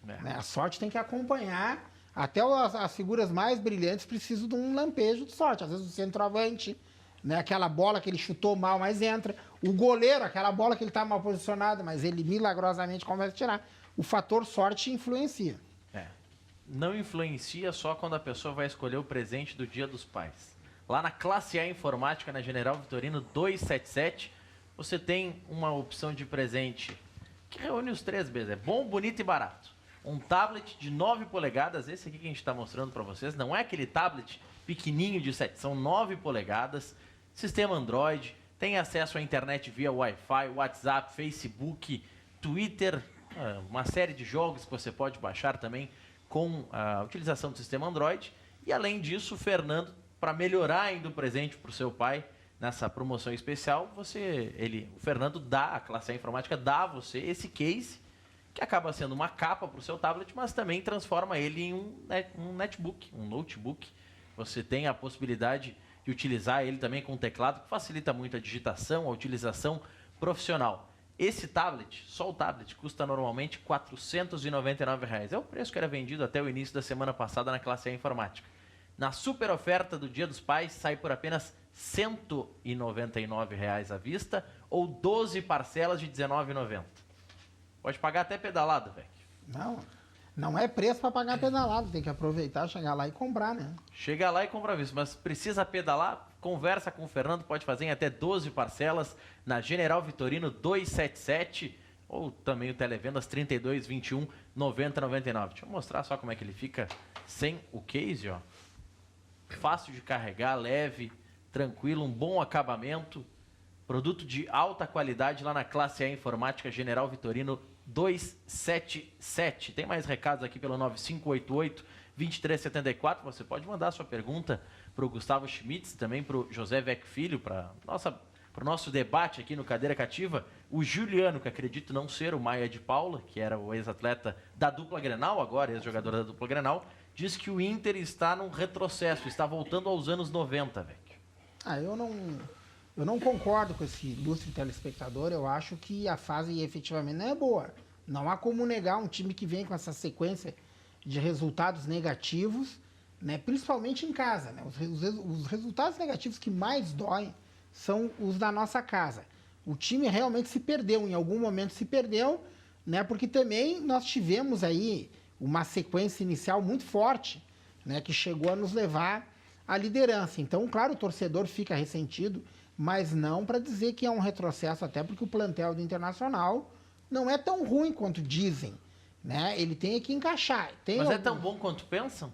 Né? A sorte tem que acompanhar. Até as figuras mais brilhantes precisam de um lampejo de sorte. Às vezes o centroavante, né? Aquela bola que ele chutou mal, mas entra. O goleiro, aquela bola que ele está mal posicionado, mas ele milagrosamente começa a tirar. O fator sorte influencia. Não influencia só quando a pessoa vai escolher o presente do Dia dos Pais. Lá na Classe A Informática, na General Vitorino 277, você tem uma opção de presente que reúne os 3 Bs. É bom, bonito e barato. Um tablet de 9 polegadas, esse aqui que a gente está mostrando para vocês, não é aquele tablet pequenininho de 7, são 9 polegadas, sistema Android, tem acesso à internet via Wi-Fi, WhatsApp, Facebook, Twitter, uma série de jogos que você pode baixar também com a utilização do sistema Android. E além disso, o Fernando, para melhorar ainda o presente para o seu pai, nessa promoção especial, o Fernando a Classe A Informática dá a você esse case, que acaba sendo uma capa para o seu tablet, mas também transforma ele em um netbook, um notebook. Você tem a possibilidade de utilizar ele também com teclado, que facilita muito a digitação, a utilização profissional. Esse tablet, só o tablet, custa normalmente R$ 499. É o preço que era vendido até o início da semana passada na Classe A Informática. Na super oferta do Dia dos Pais, sai por apenas R$ 199 à vista ou 12 parcelas de R$ 19,90. Pode pagar até pedalada, velho. Não é preço para pagar pedalado, tem que aproveitar, chegar lá e comprar, né? Chega lá e compra isso, mas precisa pedalar? Conversa com o Fernando, pode fazer em até 12 parcelas na General Vitorino 277 ou também o Televendas 3221 9099. Deixa eu mostrar só como é que ele fica sem o case, ó. Fácil de carregar, leve, tranquilo, um bom acabamento. Produto de alta qualidade lá na Classe A Informática General Vitorino 277. Tem mais recados aqui pelo 9588-2374. Você pode mandar sua pergunta para o Gustavo Schmitz, também para o José Vec Filho, para o nosso debate aqui no Cadeira Cativa. O Juliano, que acredito não ser o Maia de Paula, que era o ex-atleta da dupla Grenal, agora ex-jogador da dupla Grenal, diz que o Inter está num retrocesso, está voltando aos anos 90, Vec. Eu não concordo com esse ilustre telespectador. Eu acho que a fase efetivamente não é boa. Não há como negar um time que vem com essa sequência de resultados negativos, né? Principalmente em casa. Né? Os resultados negativos que mais doem são os da nossa casa. O time realmente se perdeu, em algum momento se perdeu, né? Porque também nós tivemos aí uma sequência inicial muito forte, né? Que chegou a nos levar à liderança. Então, claro, o torcedor fica ressentido, mas não para dizer que é um retrocesso, até porque o plantel do Internacional não é tão ruim quanto dizem, né? Ele tem que encaixar. Mas é tão bom quanto pensam?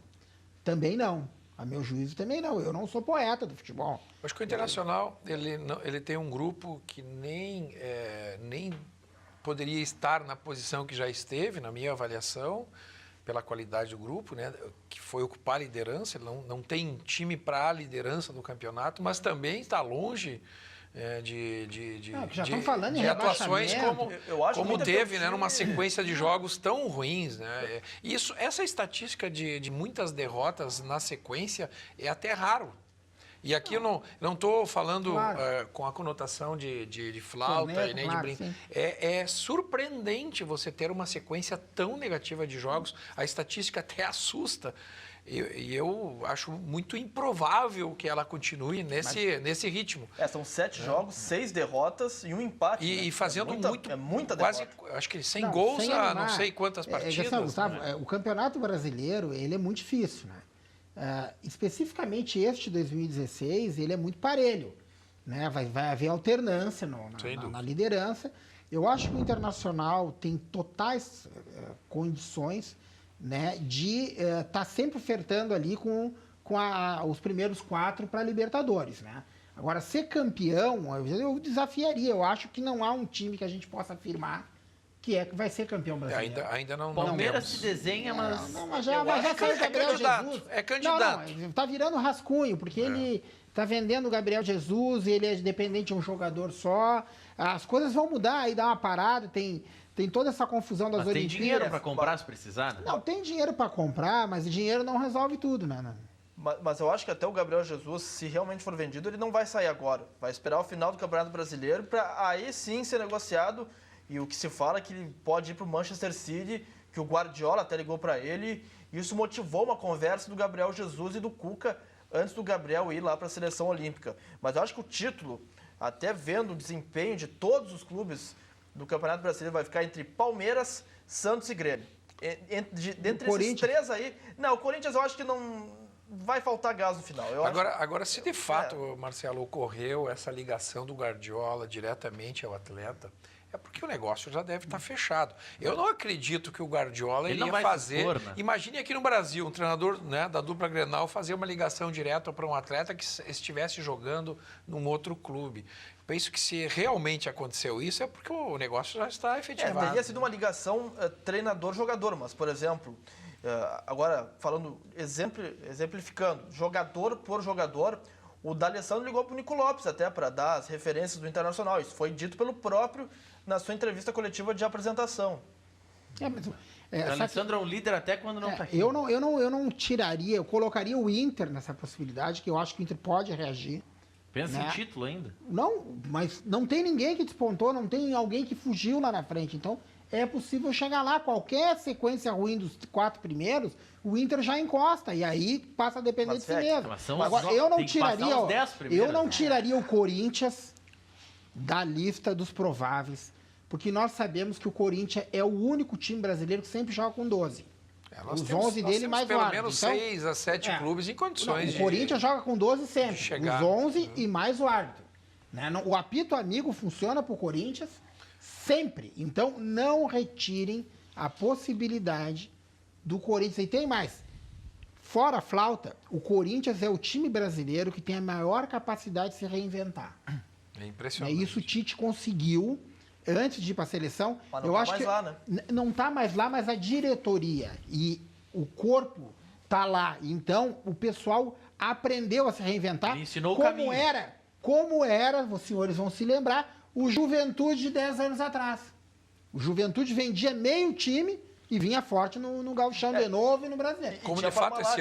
Também não. A meu juízo também não. Eu não sou poeta do futebol. Acho que o Internacional ele tem um grupo que nem poderia estar na posição que já esteve, na minha avaliação, pela qualidade do grupo, né, que foi ocupar a liderança. Ele não tem time para a liderança do campeonato, mas também está longe já falando em atuações como teve, né, numa time... sequência de jogos tão ruins, né? Essa estatística de muitas derrotas na sequência é até raro. E aqui eu não estou falando Claro. com a conotação de flauta Corneta, e nem claro, de brinco. sim. É surpreendente você ter uma sequência tão negativa de jogos. A estatística até assusta. E eu acho muito improvável que ela continue nesse ritmo. São 7 jogos, 6 derrotas e um empate. né? E fazendo É muita quase, derrota. acho que 100 Não, gols sem a animar. não sei quantas partidas. Gastão, Gustavo, né? o Campeonato Brasileiro, ele é muito difícil, né? Especificamente este de 2016, ele é muito parelho, né? Vai haver alternância na liderança. Eu acho que o Internacional tem totais condições, né, de estar sempre ofertando ali com os primeiros 4 para a Libertadores, né? Agora, ser campeão, eu desafiaria. Eu acho que não há um time que a gente possa afirmar que vai ser campeão brasileiro. Ainda não. Palmeiras temos. se desenha, mas... Mas já saiu o Gabriel Jesus. É candidato. Não, tá virando rascunho, porque ele tá vendendo o Gabriel Jesus, ele é dependente de um jogador só. As coisas vão mudar, aí dá uma parada, tem toda essa confusão das Mas tem Olimpíadas. dinheiro para comprar se precisar, né? Não, tem dinheiro para comprar, mas dinheiro não resolve tudo, né? Mas eu acho que até o Gabriel Jesus, se realmente for vendido, ele não vai sair agora. Vai esperar o final do Campeonato Brasileiro para aí sim ser negociado. E o que se fala é que ele pode ir para o Manchester City, que o Guardiola até ligou para ele. E isso motivou uma conversa do Gabriel Jesus e do Cuca antes do Gabriel ir lá para a seleção olímpica. Mas eu acho que o título, até vendo o desempenho de todos os clubes do Campeonato Brasileiro, vai ficar entre Palmeiras, Santos e Grêmio. Dentre esses 3 aí... Não, o Corinthians eu acho que não... Vai faltar gás no final. Agora, se de fato, Marcelo, ocorreu essa ligação do Guardiola diretamente ao atleta, é porque o negócio já deve estar fechado. Eu não acredito que o Guardiola Ele não ia vai fazer... se expor, né? Imagine aqui no Brasil, um treinador, né, da dupla Grenal fazer uma ligação direta para um atleta que estivesse jogando num outro clube. Penso que se realmente aconteceu isso, é porque o negócio já está efetivado. Teria sido uma ligação treinador-jogador, mas, por exemplo... agora, falando, exemplificando, jogador por jogador, o D'Alessandro ligou para o Nico Lopes até para dar as referências do Internacional. Isso foi dito pelo próprio na sua entrevista coletiva de apresentação. O Alessandro é um líder até quando não está aqui. Eu não tiraria, eu colocaria o Inter nessa possibilidade, que eu acho que o Inter pode reagir. Pensa né? em título ainda. Não, mas não tem ninguém que despontou, não tem alguém que fugiu lá na frente. Então, é possível chegar lá. Qualquer sequência ruim dos 4 primeiros, o Inter já encosta. E aí passa a depender de si mesmo. Agora, eu não tiraria o Corinthians da lista dos prováveis, porque nós sabemos que o Corinthians é o único time brasileiro que sempre joga com 12. Os 11 dele mais pelo o árbitro. menos Então, 6 a 7 clubes em condições o Corinthians joga com 12 sempre. chegar. Os 11 e mais o árbitro. Né? O apito amigo funciona para o Corinthians sempre. Então, não retirem a possibilidade do Corinthians. E tem mais. Fora a flauta, o Corinthians é o time brasileiro que tem a maior capacidade de se reinventar. É impressionante. Isso o Tite conseguiu antes de ir para a seleção. Mas não eu tá acho mais que lá, né? não está mais lá, mas a diretoria e o corpo está lá. Então, o pessoal aprendeu a se reinventar. Ele ensinou o caminho. Como era, os senhores vão se lembrar, o Juventude de 10 anos atrás. O Juventude vendia meio time e vinha forte no Gauchão de novo e no Brasileiro. Como de fato esse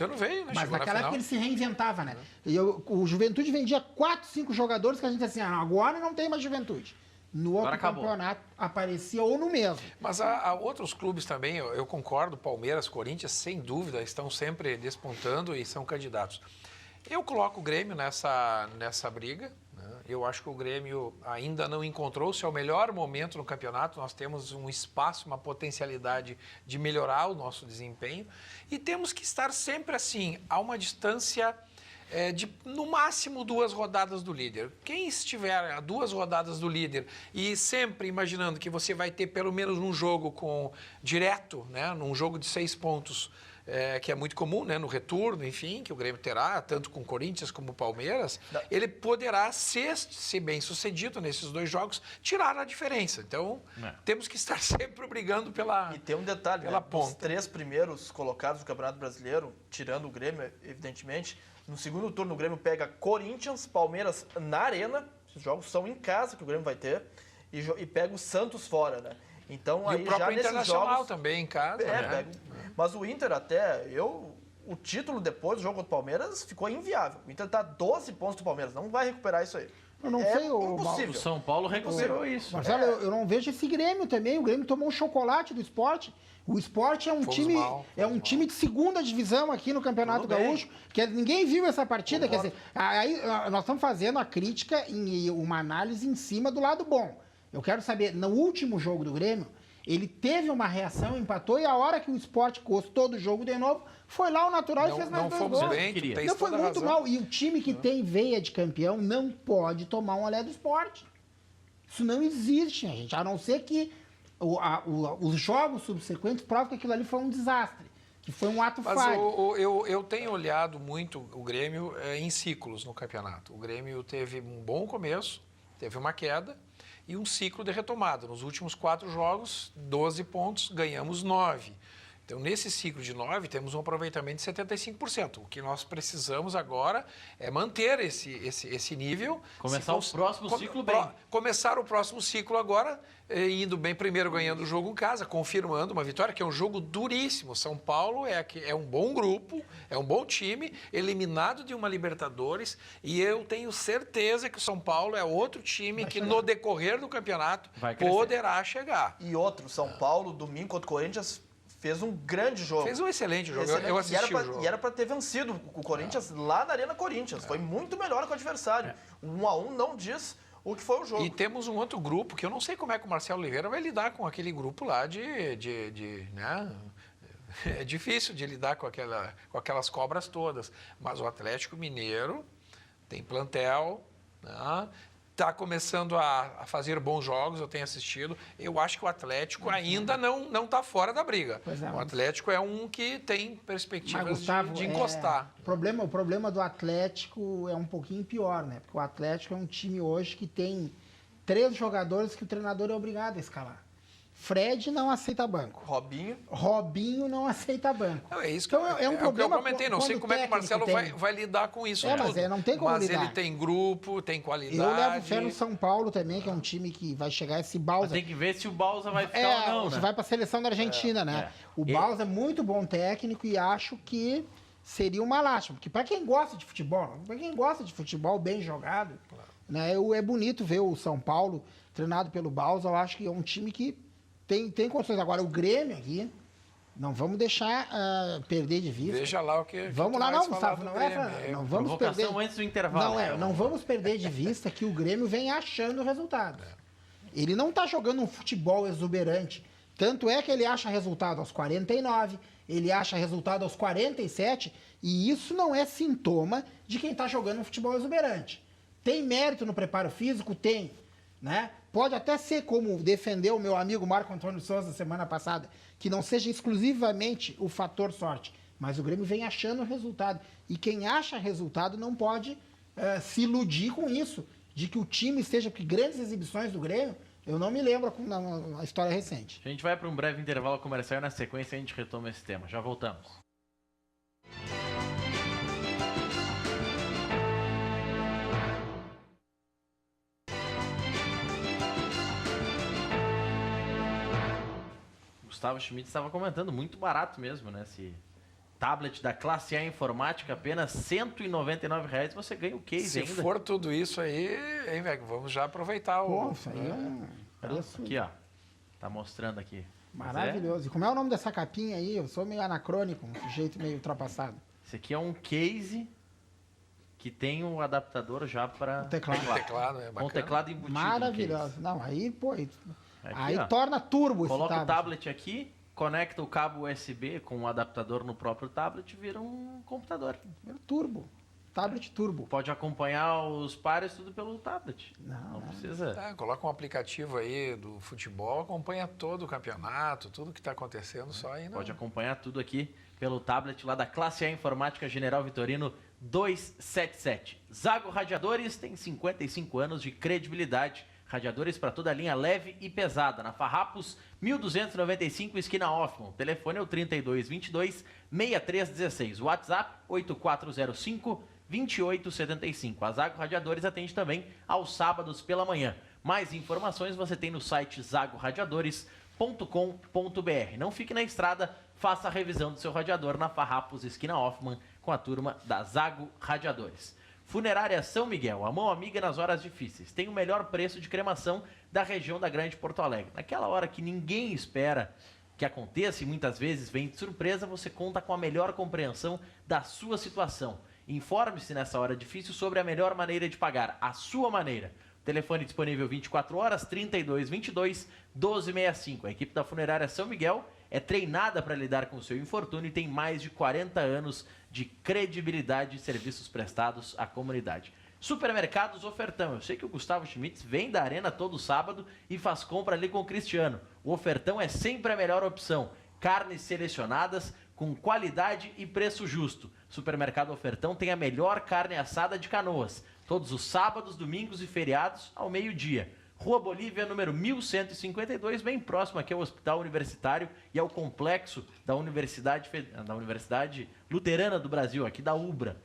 ano veio, né? Mas Chegou naquela na época final. ele se reinventava, né? E o Juventude vendia 4, 5 jogadores que a gente dizia assim, agora não tem mais Juventude. No outro acabou. campeonato aparecia ou no mesmo. Mas há outros clubes também, eu concordo, Palmeiras, Corinthians, sem dúvida, estão sempre despontando e são candidatos. Eu coloco o Grêmio nessa briga. Né? Eu acho que o Grêmio ainda não encontrou o seu melhor momento no campeonato. Nós temos um espaço, uma potencialidade de melhorar o nosso desempenho. E temos que estar sempre assim, a uma distância de, no máximo, 2 rodadas do líder. Quem estiver a 2 rodadas do líder e sempre imaginando que você vai ter pelo menos um jogo direto, né? Num jogo de 6 pontos, que é muito comum, né, no retorno, enfim, que o Grêmio terá, tanto com o Corinthians como o Palmeiras, ele poderá ser bem sucedido nesses 2 jogos, tirar a diferença. Então, temos que estar sempre brigando pela E tem um detalhe, pela né? ponta. Os 3 primeiros colocados do Campeonato Brasileiro, tirando o Grêmio, evidentemente, no segundo turno o Grêmio pega Corinthians, Palmeiras na Arena, esses jogos são em casa que o Grêmio vai ter, e pega o Santos fora, né? Então, E aí o próprio já nesses Internacional jogos, também em casa, né? mas o Inter até, o título depois do jogo contra o Palmeiras ficou inviável. O Inter tá 12 pontos do Palmeiras, não vai recuperar isso aí. Eu não sei, impossível. O São Paulo recuperou isso. Marcelo, eu não vejo esse Grêmio também. O Grêmio tomou um chocolate do Sport. O Sport é um time de segunda divisão aqui no Campeonato Gaúcho, que ninguém viu essa partida. Quer dizer, aí nós estamos fazendo a crítica e uma análise em cima do lado bom. Eu quero saber, no último jogo do Grêmio, ele teve uma reação, empatou, e a hora que o Sport gostou do jogo de novo, foi lá o natural e fez mais 2 gols. Não, foi muito mal. E o time que tem veia de campeão não pode tomar um olé do Sport. Isso não existe, gente. A não ser que os jogos subsequentes provam que aquilo ali foi um desastre, que foi um ato falho. Eu tenho olhado muito o Grêmio em ciclos no campeonato. O Grêmio teve um bom começo, teve uma queda e um ciclo de retomada. Nos últimos 4 jogos, 12 pontos, ganhamos 9. Então, nesse ciclo de 9, temos um aproveitamento de 75%. O que nós precisamos agora é manter esse nível. Começar o próximo ciclo bem. Começar o próximo ciclo agora, indo bem, primeiro ganhando o jogo em casa, confirmando uma vitória, que é um jogo duríssimo. São Paulo é um bom grupo, é um bom time, eliminado de uma Libertadores, e eu tenho certeza que o São Paulo é outro time que no decorrer do campeonato poderá chegar. E outro, São Paulo, domingo contra o Corinthians, fez um grande jogo. Fez um excelente jogo. Eu assisti o jogo. E era para ter vencido o Corinthians lá na Arena Corinthians. Foi muito melhor que o adversário. 1-1 não diz o que foi o jogo. E temos um outro grupo que eu não sei como é que o Marcelo Oliveira vai lidar com aquele grupo lá né? É difícil de lidar com aquelas cobras todas. Mas o Atlético Mineiro tem plantel, né? Está começando a fazer bons jogos, eu tenho assistido. Eu acho que o Atlético ainda não está fora da briga. O Atlético é um que tem perspectivas, Gustavo, de encostar. O problema do Atlético é um pouquinho pior, né? Porque o Atlético é um time hoje que tem 3 jogadores que o treinador é obrigado a escalar. Fred não aceita banco. Robinho não aceita banco. Não, é isso que é um problema que eu comentei. Não sei como é que o Marcelo vai lidar com isso. Mas não tem como lidar. Mas ele tem grupo, tem qualidade. Eu levo fé no São Paulo também, que é um time que vai chegar esse Bausa. Tem que ver se o Bausa vai ficar ou não, né? Vai para a seleção da Argentina, né? O Bausa é muito bom técnico e acho que seria uma lástima. Porque para quem gosta de futebol bem jogado, né, é bonito ver o São Paulo treinado pelo Bausa. Eu acho que é um time que tem condições. Agora, o Grêmio aqui, não vamos deixar perder de vista. Veja lá o que vamos lá, não, Gustavo. Não vamos perder. Antes do intervalo. Não vamos perder de vista que o Grêmio vem achando resultados. Ele não está jogando um futebol exuberante. Tanto é que ele acha resultado aos 49, ele acha resultado aos 47, e isso não é sintoma de quem está jogando um futebol exuberante. Tem mérito no preparo físico? Tem, né? Pode até ser, como defendeu o meu amigo Marco Antônio Souza semana passada, que não seja exclusivamente o fator sorte. Mas o Grêmio vem achando resultado. E quem acha resultado não pode se iludir com isso, de que o time esteja... Porque grandes exibições do Grêmio, eu não me lembro na história recente. A gente vai para um breve intervalo comercial e na sequência a gente retoma esse tema. Já voltamos. Gustavo Schmidt estava comentando, muito barato mesmo, né? Esse tablet da classe A Informática, apenas R$ 199,00, você ganha o case ainda. Se for tudo isso aí, hein, velho? Vamos já aproveitar o... Isso aí é... Aqui, ó. Tá mostrando aqui. Maravilhoso. E como é o nome dessa capinha aí? Eu sou meio anacrônico, um sujeito meio ultrapassado. Esse aqui é um case que tem um adaptador já para... Teclado. É bacana. Com teclado embutido. Maravilhoso. Não, aí, pô... Aqui, aí ó, torna turbo esse tablet. Coloca o tablet aqui, conecta o cabo USB com um adaptador no próprio tablet e vira um computador. Vira turbo. Tablet turbo. Pode acompanhar os pares tudo pelo tablet. Não precisa... coloca um aplicativo aí do futebol, acompanha todo o campeonato, tudo que está acontecendo só aí. Pode acompanhar tudo aqui pelo tablet lá da Classe A Informática General Vitorino 277. Zago Radiadores tem 55 anos de credibilidade. Radiadores para toda a linha leve e pesada. Na Farrapos, 1295, esquina Hoffman. O telefone é o 3222-6316. WhatsApp, 8405-2875. A Zago Radiadores atende também aos sábados pela manhã. Mais informações você tem no site zagoradiadores.com.br. Não fique na estrada, faça a revisão do seu radiador na Farrapos Esquina Hoffman com a turma da Zago Radiadores. Funerária São Miguel, a mão amiga nas horas difíceis. Tem o melhor preço de cremação da região da Grande Porto Alegre. Naquela hora que ninguém espera que aconteça e muitas vezes vem de surpresa, você conta com a melhor compreensão da sua situação. Informe-se nessa hora difícil sobre a melhor maneira de pagar, a sua maneira. Telefone disponível 24 horas, 3222 1265. A equipe da Funerária São Miguel é treinada para lidar com o seu infortúnio e tem mais de 40 anos de credibilidade e serviços prestados à comunidade. Supermercados Ofertão. Eu sei que o Gustavo Schmitz vem da Arena todo sábado e faz compra ali com o Cristiano. O Ofertão é sempre a melhor opção. Carnes selecionadas com qualidade e preço justo. Supermercado Ofertão tem a melhor carne assada de Canoas. Todos os sábados, domingos e feriados ao meio-dia. Rua Bolívia, número 1152, bem próximo aqui ao Hospital Universitário e ao complexo da Universidade Luterana do Brasil, aqui da UBRA.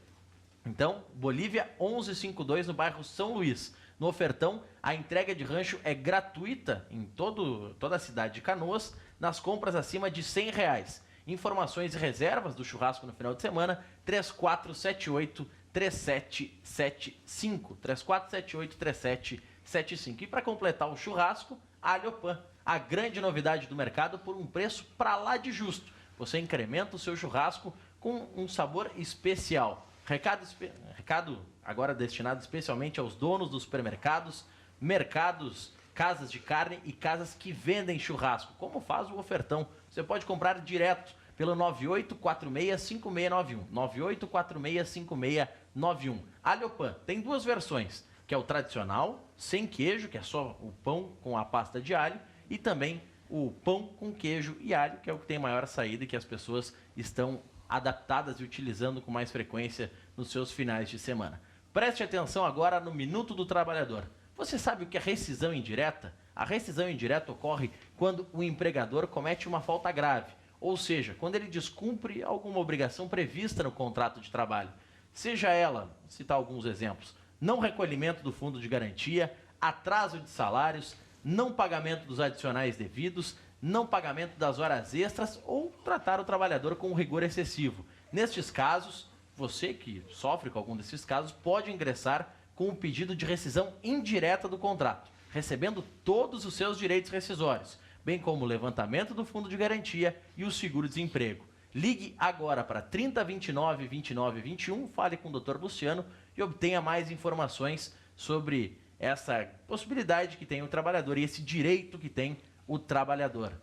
Então, Bolívia 1152, no bairro São Luís. No Ofertão, a entrega de rancho é gratuita em toda a cidade de Canoas, nas compras acima de R$100. Informações e reservas do churrasco no final de semana, 3478-3775. 3478-3775. E para completar o churrasco, a Alhopan, a grande novidade do mercado por um preço para lá de justo. Você incrementa o seu churrasco com um sabor especial. Recado agora destinado especialmente aos donos dos supermercados, mercados, casas de carne e casas que vendem churrasco, como faz o Ofertão. Você pode comprar direto pelo 98465691. 98465691. Alhopan tem duas versões, que é o tradicional, sem queijo, que é só o pão com a pasta de alho, e também o pão com queijo e alho, que é o que tem maior saída e que as pessoas estão adaptadas e utilizando com mais frequência nos seus finais de semana. Preste atenção agora no Minuto do Trabalhador. Você sabe o que é rescisão indireta? A rescisão indireta ocorre quando o empregador comete uma falta grave, ou seja, quando ele descumpre alguma obrigação prevista no contrato de trabalho. Seja ela, vou citar alguns exemplos, não recolhimento do fundo de garantia, atraso de salários, não pagamento dos adicionais devidos, não pagamento das horas extras ou tratar o trabalhador com um rigor excessivo. Nestes casos, você que sofre com algum desses casos pode ingressar com um pedido de rescisão indireta do contrato, recebendo todos os seus direitos rescisórios, bem como o levantamento do fundo de garantia e o seguro-desemprego. Ligue agora para 3029-2921, fale com o Dr. Luciano e obtenha mais informações sobre essa possibilidade que tem o trabalhador e esse direito que tem o trabalhador.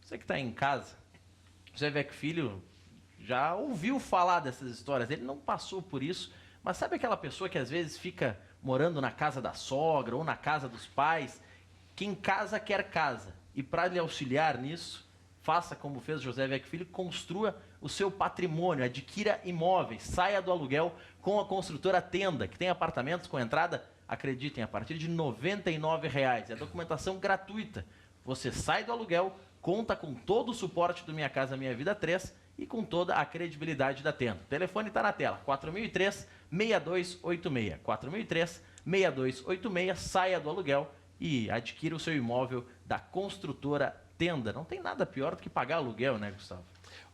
Você que está em casa, José Vec Filho já ouviu falar dessas histórias, ele não passou por isso, mas sabe aquela pessoa que às vezes fica morando na casa da sogra ou na casa dos pais, que em casa quer casa, e para lhe auxiliar nisso, faça como fez José Vec Filho, construa o seu patrimônio, adquira imóveis, saia do aluguel com a construtora Tenda, que tem apartamentos com entrada, acreditem, a partir de R$ 99,00. É documentação gratuita. Você sai do aluguel, conta com todo o suporte do Minha Casa Minha Vida 3 e com toda a credibilidade da Tenda. O telefone está na tela, 4003-6286. 4003-6286, saia do aluguel e adquira o seu imóvel da construtora Tenda. Não tem nada pior do que pagar aluguel, né, Gustavo?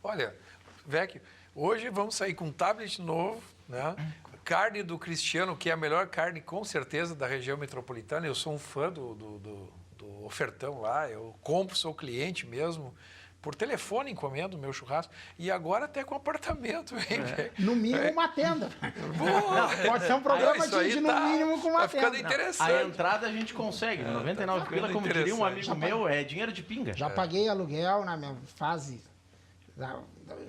Olha, Vec, hoje vamos sair com um tablet novo, né? Carne do Cristiano, que é a melhor carne, com certeza, da região metropolitana. Eu sou um fã do Ofertão lá, eu compro, sou cliente mesmo. Por telefone encomendo o meu churrasco. E agora até com apartamento, hein? No mínimo uma tenda. Pode ser um programa no mínimo com uma tá ficando tenda. interessante. A entrada a gente consegue, 99 pila, como diria um amigo meu, é dinheiro de pinga. Já paguei aluguel na minha fase da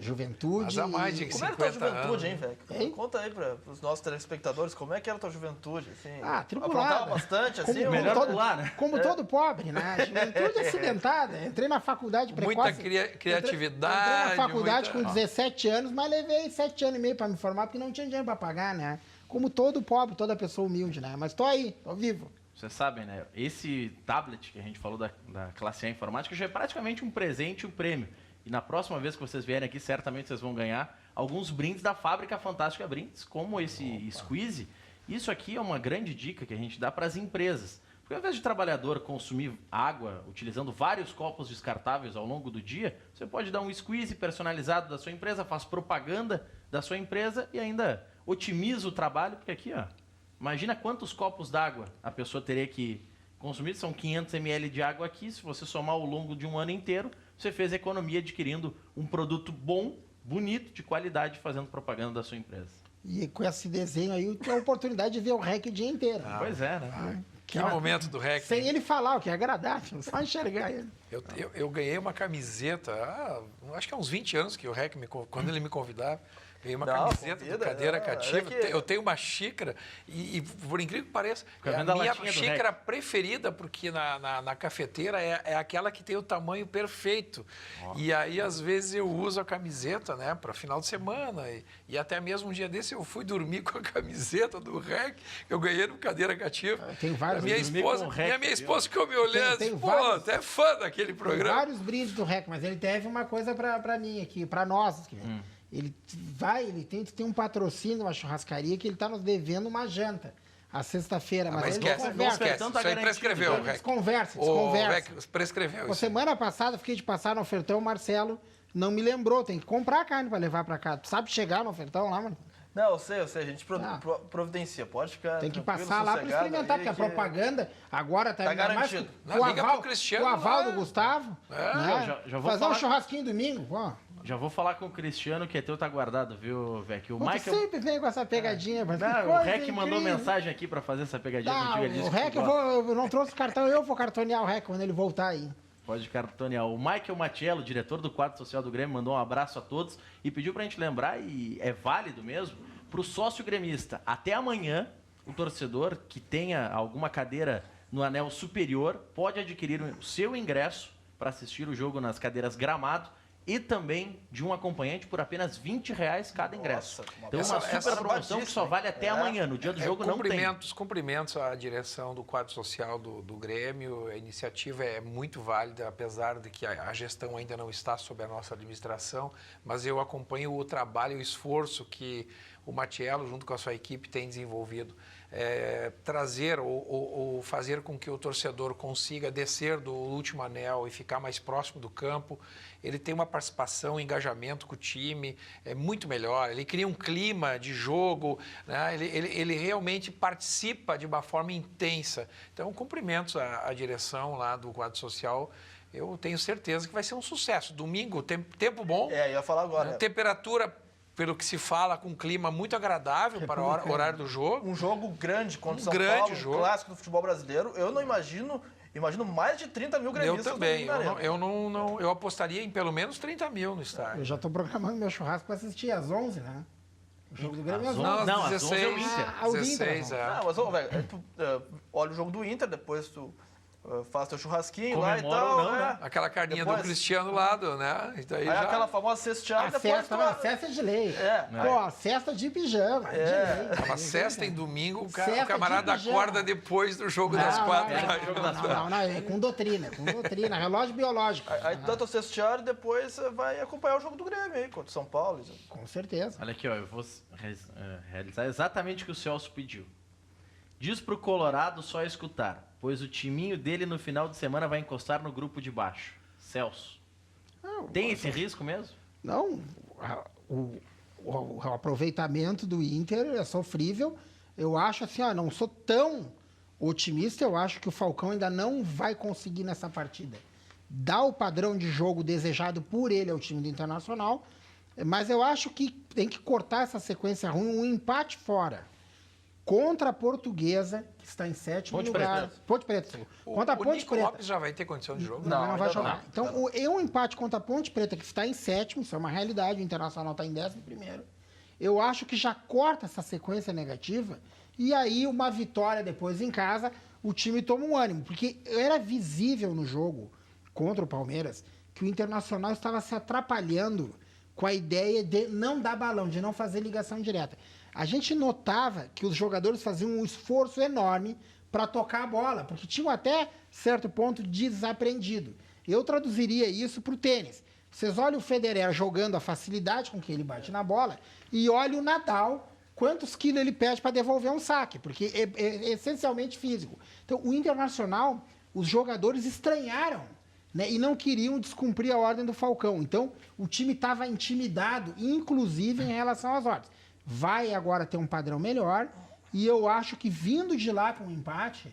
juventude. Mas há mais de Como era a tua 50 juventude, anos. hein, velho? Conta aí para os nossos telespectadores, como é que era a tua juventude? Assim, tribulada. aprontava bastante, assim? melhor ou... pular, né? Como todo pobre, né? Juventude acidentada. Entrei na faculdade precoce. Muita criatividade. Entrei na faculdade com 17 anos, mas levei 7 anos e meio para me formar, porque não tinha dinheiro para pagar, né? Como todo pobre, toda pessoa humilde, né? Mas tô aí, tô vivo. Vocês sabem, né? Esse tablet que a gente falou da classe A informática já é praticamente um presente, um prêmio. E na próxima vez que vocês vierem aqui, certamente vocês vão ganhar alguns brindes da Fábrica Fantástica Brindes, como esse Squeeze. Isso aqui é uma grande dica que a gente dá para as empresas. Porque ao invés de trabalhador consumir água utilizando vários copos descartáveis ao longo do dia, você pode dar um squeeze personalizado da sua empresa, faz propaganda da sua empresa e ainda otimiza o trabalho, porque aqui, ó, imagina quantos copos d'água a pessoa teria que consumir, são 500 ml de água aqui, se você somar ao longo de um ano inteiro, você fez economia adquirindo um produto bom, bonito, de qualidade, fazendo propaganda da sua empresa. E com esse desenho aí, eu tenho a oportunidade de ver o REC o dia inteiro. Pois é, né? Que momento do REC. Sem ele falar, o que é agradável, só enxergar ele. Eu ganhei uma camiseta, acho que há uns 20 anos que o REC, quando ele me convidava, ganhei uma camiseta do Cadeira Cativa. Eu tenho uma xícara e, por incrível que pareça, é a minha xícara preferida, porque na cafeteira é aquela que tem o tamanho perfeito. E aí, às vezes, eu uso a camiseta, né, para final de semana. E até mesmo um dia desse eu fui dormir com a camiseta do REC, que eu ganhei no Cadeira Cativa. Tem vários. Minha esposa ficou me olhando, tem pô, vários, tu é fã daquele programa. Tem vários brindes do REC, mas ele deve uma coisa para mim aqui, para nós. Ele tem um patrocínio, uma churrascaria, que ele está nos devendo uma janta. A sexta-feira, mas ele esquece, não esquece. Isso aí prescreveu, o REC. Desconversa. Prescreveu isso. Semana passada, fiquei de passar no ofertão, o Marcelo não me lembrou. Tem que comprar a carne para levar para cá. Tu sabe chegar no ofertão lá, mano? Não, eu sei. A gente providencia. Pode ficar. Tem que passar lá para experimentar, porque a propaganda agora tá garantido. O aval do Gustavo. Né? Já vou fazer um churrasquinho domingo, ó. Já vou falar com o Cristiano, que é teu, tá guardado, viu, Vec? O Michael sempre vem com essa pegadinha. Mas não, o REC mandou mensagem aqui para fazer essa pegadinha contigo. O REC, eu não trouxe o cartão, eu vou cartonear o REC quando ele voltar aí. Pode cartonear. O Michael Matiello, diretor do quadro social do Grêmio, mandou um abraço a todos e pediu pra gente lembrar, e é válido mesmo, pro sócio gremista. Até amanhã, o torcedor que tenha alguma cadeira no anel superior pode adquirir o seu ingresso para assistir o jogo nas cadeiras Gramado e também de um acompanhante por apenas R$20 cada ingresso. Então, uma super promoção que só vale até amanhã. No dia do jogo não tem. Cumprimentos à direção do quadro social do Grêmio. A iniciativa é muito válida, apesar de que a gestão ainda não está sob a nossa administração, mas eu acompanho o trabalho e o esforço que o Matiello, junto com a sua equipe, tem desenvolvido. Trazer ou fazer com que o torcedor consiga descer do último anel e ficar mais próximo do campo. Ele tem uma participação, um engajamento com o time muito melhor. Ele cria um clima de jogo, né? Ele realmente participa de uma forma intensa. Então, cumprimentos à direção lá do quadro social. Eu tenho certeza que vai ser um sucesso. Domingo, tempo bom. Eu ia falar agora. Temperatura, pelo que se fala, com um clima muito agradável para o horário do jogo. Um jogo grande contra o São Paulo, um clássico do futebol brasileiro. Eu não imagino mais de 30 mil gremistas. Eu também. Eu apostaria em pelo menos 30 mil no estádio. Eu já estou programando meu churrasco para assistir às 11, né? O jogo do Grêmio é às 11. Não, às 16 é o Inter. 16, mas, velho, tu olha o jogo do Inter, depois tu faz teu churrasquinho comemora lá e tal. não, né? Aquela carninha do Cristiano lado, né? Então, aí já... aquela famosa cesteada. A cesta de lei. Pô, a cesta de pijama. Uma cesta em domingo, o camarada acorda depois do jogo das 4. Não, é com doutrina, relógio biológico. Aí tanto a cesteada e depois vai acompanhar o jogo do Grêmio aí, contra o São Paulo. Com certeza. Olha aqui, ó, eu vou realizar exatamente o que o Celso pediu. Diz pro Colorado só escutar, pois o timinho dele no final de semana vai encostar no grupo de baixo. Celso. Tem esse risco mesmo? Não. O aproveitamento do Inter é sofrível. Eu acho assim, não sou tão otimista. Eu acho que o Falcão ainda não vai conseguir nessa partida dar o padrão de jogo desejado por ele ao time do Internacional. Mas eu acho que tem que cortar essa sequência ruim. Um empate fora contra a Portuguesa, que está em 7º lugar. Ponte Preta. Contra a Ponte Nico Preta. Lopes já vai ter condição de jogo? Não vai jogar. Então, um empate contra a Ponte Preta, que está em 7º, isso é uma realidade, o Internacional está em 11º. Eu acho que já corta essa sequência negativa e aí uma vitória depois em casa, o time toma um ânimo. Porque era visível no jogo contra o Palmeiras que o Internacional estava se atrapalhando com a ideia de não dar balão, de não fazer ligação direta. A gente notava que os jogadores faziam um esforço enorme para tocar a bola, porque tinham até certo ponto desaprendido. Eu traduziria isso para o tênis. Vocês olham o Federer jogando a facilidade com que ele bate na bola e olham o Nadal quantos quilos ele pede para devolver um saque, porque é essencialmente físico. Então, o Internacional, os jogadores estranharam, né, e não queriam descumprir a ordem do Falcão. Então, o time estava intimidado, inclusive em relação às ordens. Vai agora ter um padrão melhor, e eu acho que vindo de lá com um empate,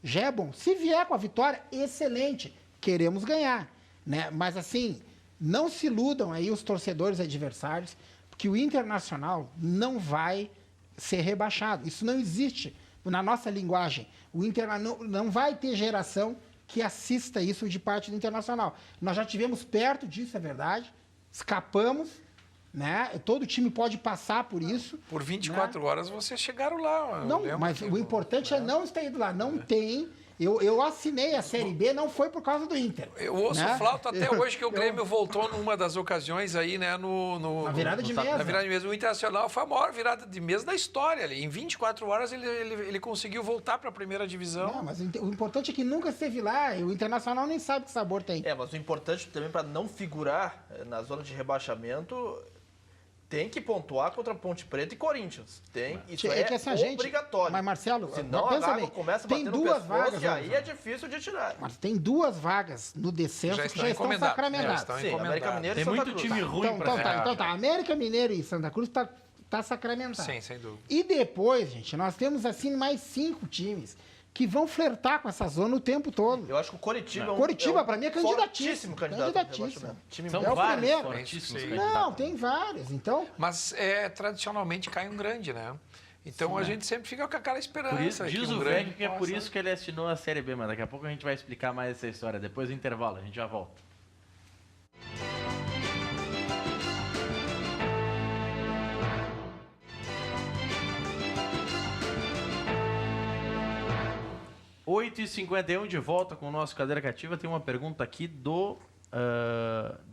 já é bom. Se vier com a vitória, excelente. Queremos ganhar, né? Mas assim, não se iludam aí os torcedores adversários, porque o Internacional não vai ser rebaixado. Isso não existe na nossa linguagem. O Internacional não vai ter geração que assista isso de parte do Internacional. Nós já tivemos perto disso, é verdade. Escapamos, né? Todo time pode passar por isso. Por 24 horas vocês chegaram lá. Não, mas o importante é não estar indo lá. Não tem... Eu assinei a Série B, não foi por causa do Inter. Eu ouço flauta até hoje que o Grêmio voltou numa das ocasiões aí, né? Na virada de mesa. Na virada de mesa. O Internacional foi a maior virada de mesa da história ali. Em 24 horas ele conseguiu voltar para a primeira divisão. Não, mas o importante é que nunca esteve lá. E o Internacional nem sabe que sabor tem. Mas o importante também para não figurar na zona de rebaixamento... Tem que pontuar contra Ponte Preta e Corinthians. Isso é que assim, obrigatório. Mas, Marcelo, senão pensa a bem, água começa a tem bater no duas pescoço vagas, e aí é difícil de tirar. Mas tem 2 vagas no descenso que já estão sacramentadas. Sim, América Mineiro e Tem Santa muito Cruz. time ruim Então tá. América Mineiro e Santa Cruz tá sacramentado. Sim, sem dúvida. E depois, gente, nós temos assim mais 5 times que vão flertar com essa zona o tempo todo. Eu acho que o Coritiba Coritiba, para mim, é candidatíssimo. Candidatíssimo. São É o vários primeiro. fortíssimos Sim. candidatos. Não, tem vários. Então, Mas tradicionalmente cai um grande, né? Então a gente sempre fica com aquela esperança. Por isso, que diz um o grande velho que é por possa- isso que ele assinou a Série B, mas daqui a pouco a gente vai explicar mais essa história. Depois do intervalo, a gente já volta. Oito e 51 de volta com o nosso Cadeira Cativa. Tem uma pergunta aqui do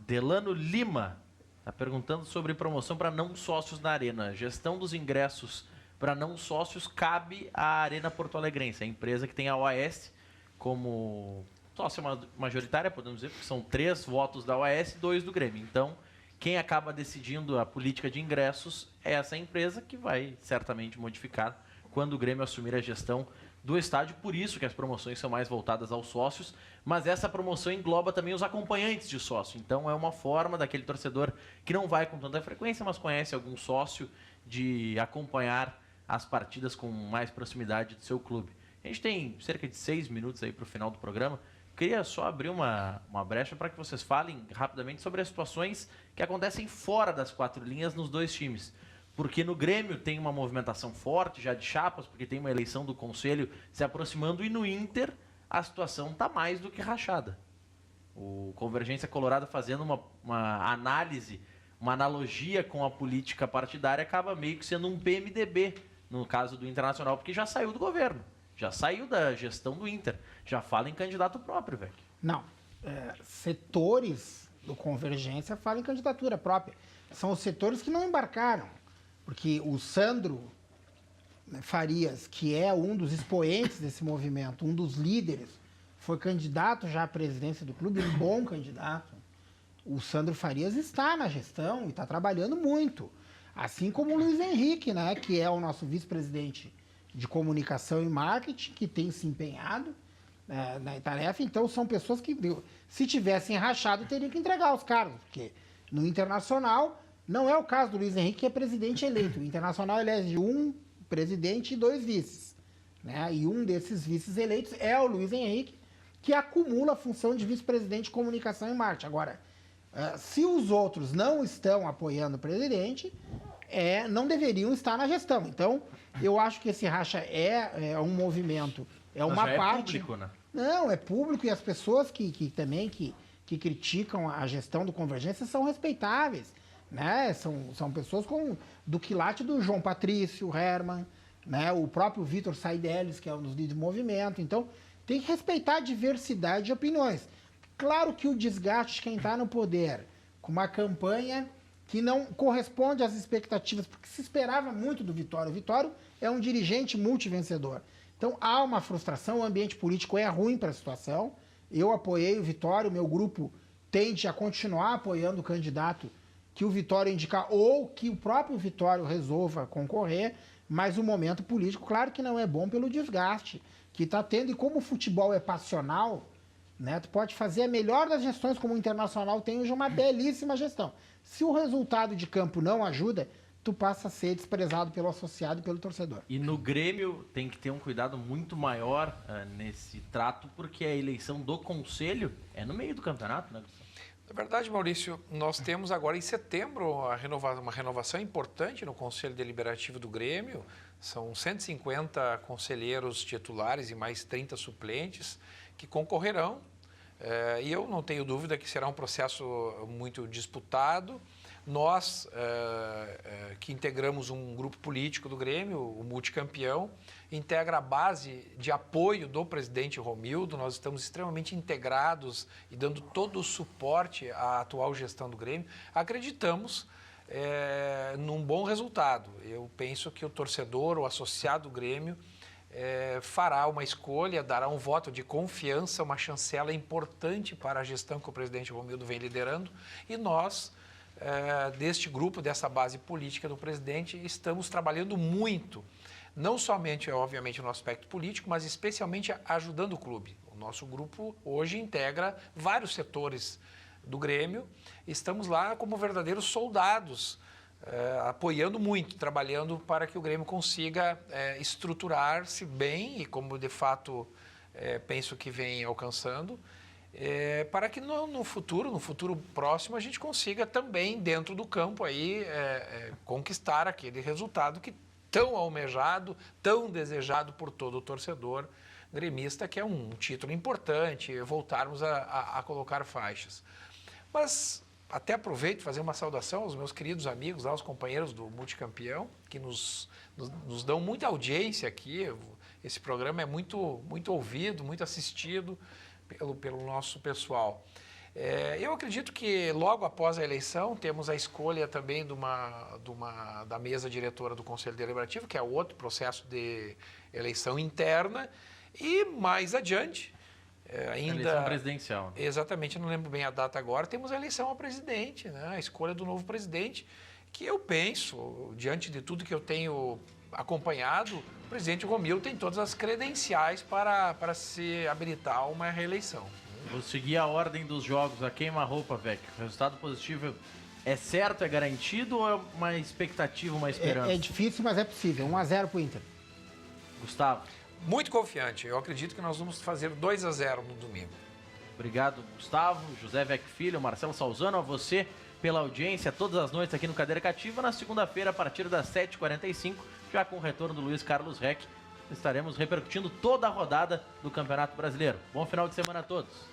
Delano Lima. Está perguntando sobre promoção para não sócios na Arena. Gestão dos ingressos para não sócios cabe à Arena Porto Alegrense, a empresa que tem a OAS como sócia majoritária, podemos dizer, porque são 3 votos da OAS e 2 do Grêmio. Então, quem acaba decidindo a política de ingressos é essa empresa, que vai certamente modificar quando o Grêmio assumir a gestão do estádio. Por isso que as promoções são mais voltadas aos sócios, mas essa promoção engloba também os acompanhantes de sócio. Então é uma forma daquele torcedor que não vai com tanta frequência, mas conhece algum sócio, de acompanhar as partidas com mais proximidade do seu clube. A gente tem cerca de 6 minutos aí para o final do programa. Queria só abrir uma brecha para que vocês falem rapidamente sobre as situações que acontecem fora das 4 linhas nos 2 times. Porque no Grêmio tem uma movimentação forte já de chapas, porque tem uma eleição do Conselho se aproximando, e no Inter a situação está mais do que rachada. O Convergência Colorado, fazendo uma análise, uma analogia com a política partidária, acaba meio que sendo um PMDB no caso do Internacional, porque já saiu do governo, já saiu da gestão do Inter, já fala em candidato próprio, velho. não. Setores do Convergência falam em candidatura própria. São os setores que não embarcaram. Porque o Sandro Farias, que é um dos expoentes desse movimento, um dos líderes, foi candidato já à presidência do clube, um bom candidato. O Sandro Farias está na gestão e está trabalhando muito. Assim como o Luiz Henrique, né, que é o nosso vice-presidente de comunicação e marketing, que tem se empenhado na tarefa. Então, são pessoas que, se tivessem rachado, teriam que entregar os cargos. Porque no Internacional... Não é o caso do Luiz Henrique, que é presidente eleito. O Internacional elege um presidente e 2 vices, né? E um desses vices eleitos é o Luiz Henrique, que acumula a função de vice-presidente de comunicação e marketing. Agora, se os outros não estão apoiando o presidente, não deveriam estar na gestão. Então, eu acho que esse racha é um movimento, uma já parte... É público, né? Não, é público, e as pessoas que criticam a gestão do Convergência são respeitáveis. Né? São pessoas do quilate do João Patrício, Herman, né? O próprio Vitor Saidelis, que é um dos líderes do movimento. Então, tem que respeitar a diversidade de opiniões. Claro que o desgaste de quem está no poder, com uma campanha que não corresponde às expectativas, porque se esperava muito do Vitório. O Vitório é um dirigente multivencedor. Então, há uma frustração, o ambiente político é ruim para a situação. Eu apoiei o Vitório, meu grupo tende a continuar apoiando o candidato que o Vitória indicar ou que o próprio Vitória resolva concorrer, mas o momento político, claro que não é bom pelo desgaste que está tendo, e como o futebol é passional, né, tu pode fazer a melhor das gestões, como o Internacional tem hoje, uma belíssima gestão. Se o resultado de campo não ajuda, tu passa a ser desprezado pelo associado e pelo torcedor. E no Grêmio tem que ter um cuidado muito maior nesse trato, porque a eleição do conselho é no meio do campeonato, né, Gustavo? Na verdade, Maurício, nós temos agora em setembro uma renovação importante no Conselho Deliberativo do Grêmio. São 150 conselheiros titulares e mais 30 suplentes que concorrerão. E eu não tenho dúvida que será um processo muito disputado. Nós, que integramos um grupo político do Grêmio, o Multicampeão, integra a base de apoio do presidente Romildo. Nós estamos extremamente integrados e dando todo o suporte à atual gestão do Grêmio. Acreditamos num bom resultado. Eu penso que o torcedor, o associado do Grêmio, fará uma escolha, dará um voto de confiança, uma chancela importante para a gestão que o presidente Romildo vem liderando. E nós, deste grupo, dessa base política do presidente, estamos trabalhando muito, não somente, obviamente, no aspecto político, mas especialmente ajudando o clube. O nosso grupo hoje integra vários setores do Grêmio. Estamos lá como verdadeiros soldados, apoiando muito, trabalhando para que o Grêmio consiga estruturar-se bem e como de fato penso que vem alcançando, para que no futuro próximo, a gente consiga também dentro do campo aí conquistar aquele resultado que tão almejado, tão desejado por todo o torcedor gremista, que é um título importante, voltarmos a colocar faixas. Mas até aproveito para fazer uma saudação aos meus queridos amigos, aos companheiros do Multicampeão, que nos dão muita audiência aqui. Esse programa é muito, muito ouvido, muito assistido pelo nosso pessoal. Eu acredito que logo após a eleição temos a escolha também da mesa diretora do Conselho Deliberativo, que é outro processo de eleição interna, e mais adiante, ainda... Eleição presidencial. Exatamente, não lembro bem a data agora, temos a eleição ao presidente, né? A escolha do novo presidente, que eu penso, diante de tudo que eu tenho acompanhado, o presidente Romildo tem todas as credenciais para se habilitar a uma reeleição. Vou seguir a ordem dos jogos, a queima-roupa, Vec. Resultado positivo é certo, é garantido ou é uma expectativa, uma esperança? É difícil, mas é possível. 1-0 pro Inter. Gustavo. Muito confiante. Eu acredito que nós vamos fazer 2-0 no domingo. Obrigado, Gustavo, José Vec Filho, Marcelo Salzano, a você pela audiência todas as noites aqui no Cadeira Cativa. Na segunda-feira, a partir das 7h45, já com o retorno do Luiz Carlos Reck, estaremos repercutindo toda a rodada do Campeonato Brasileiro. Bom final de semana a todos.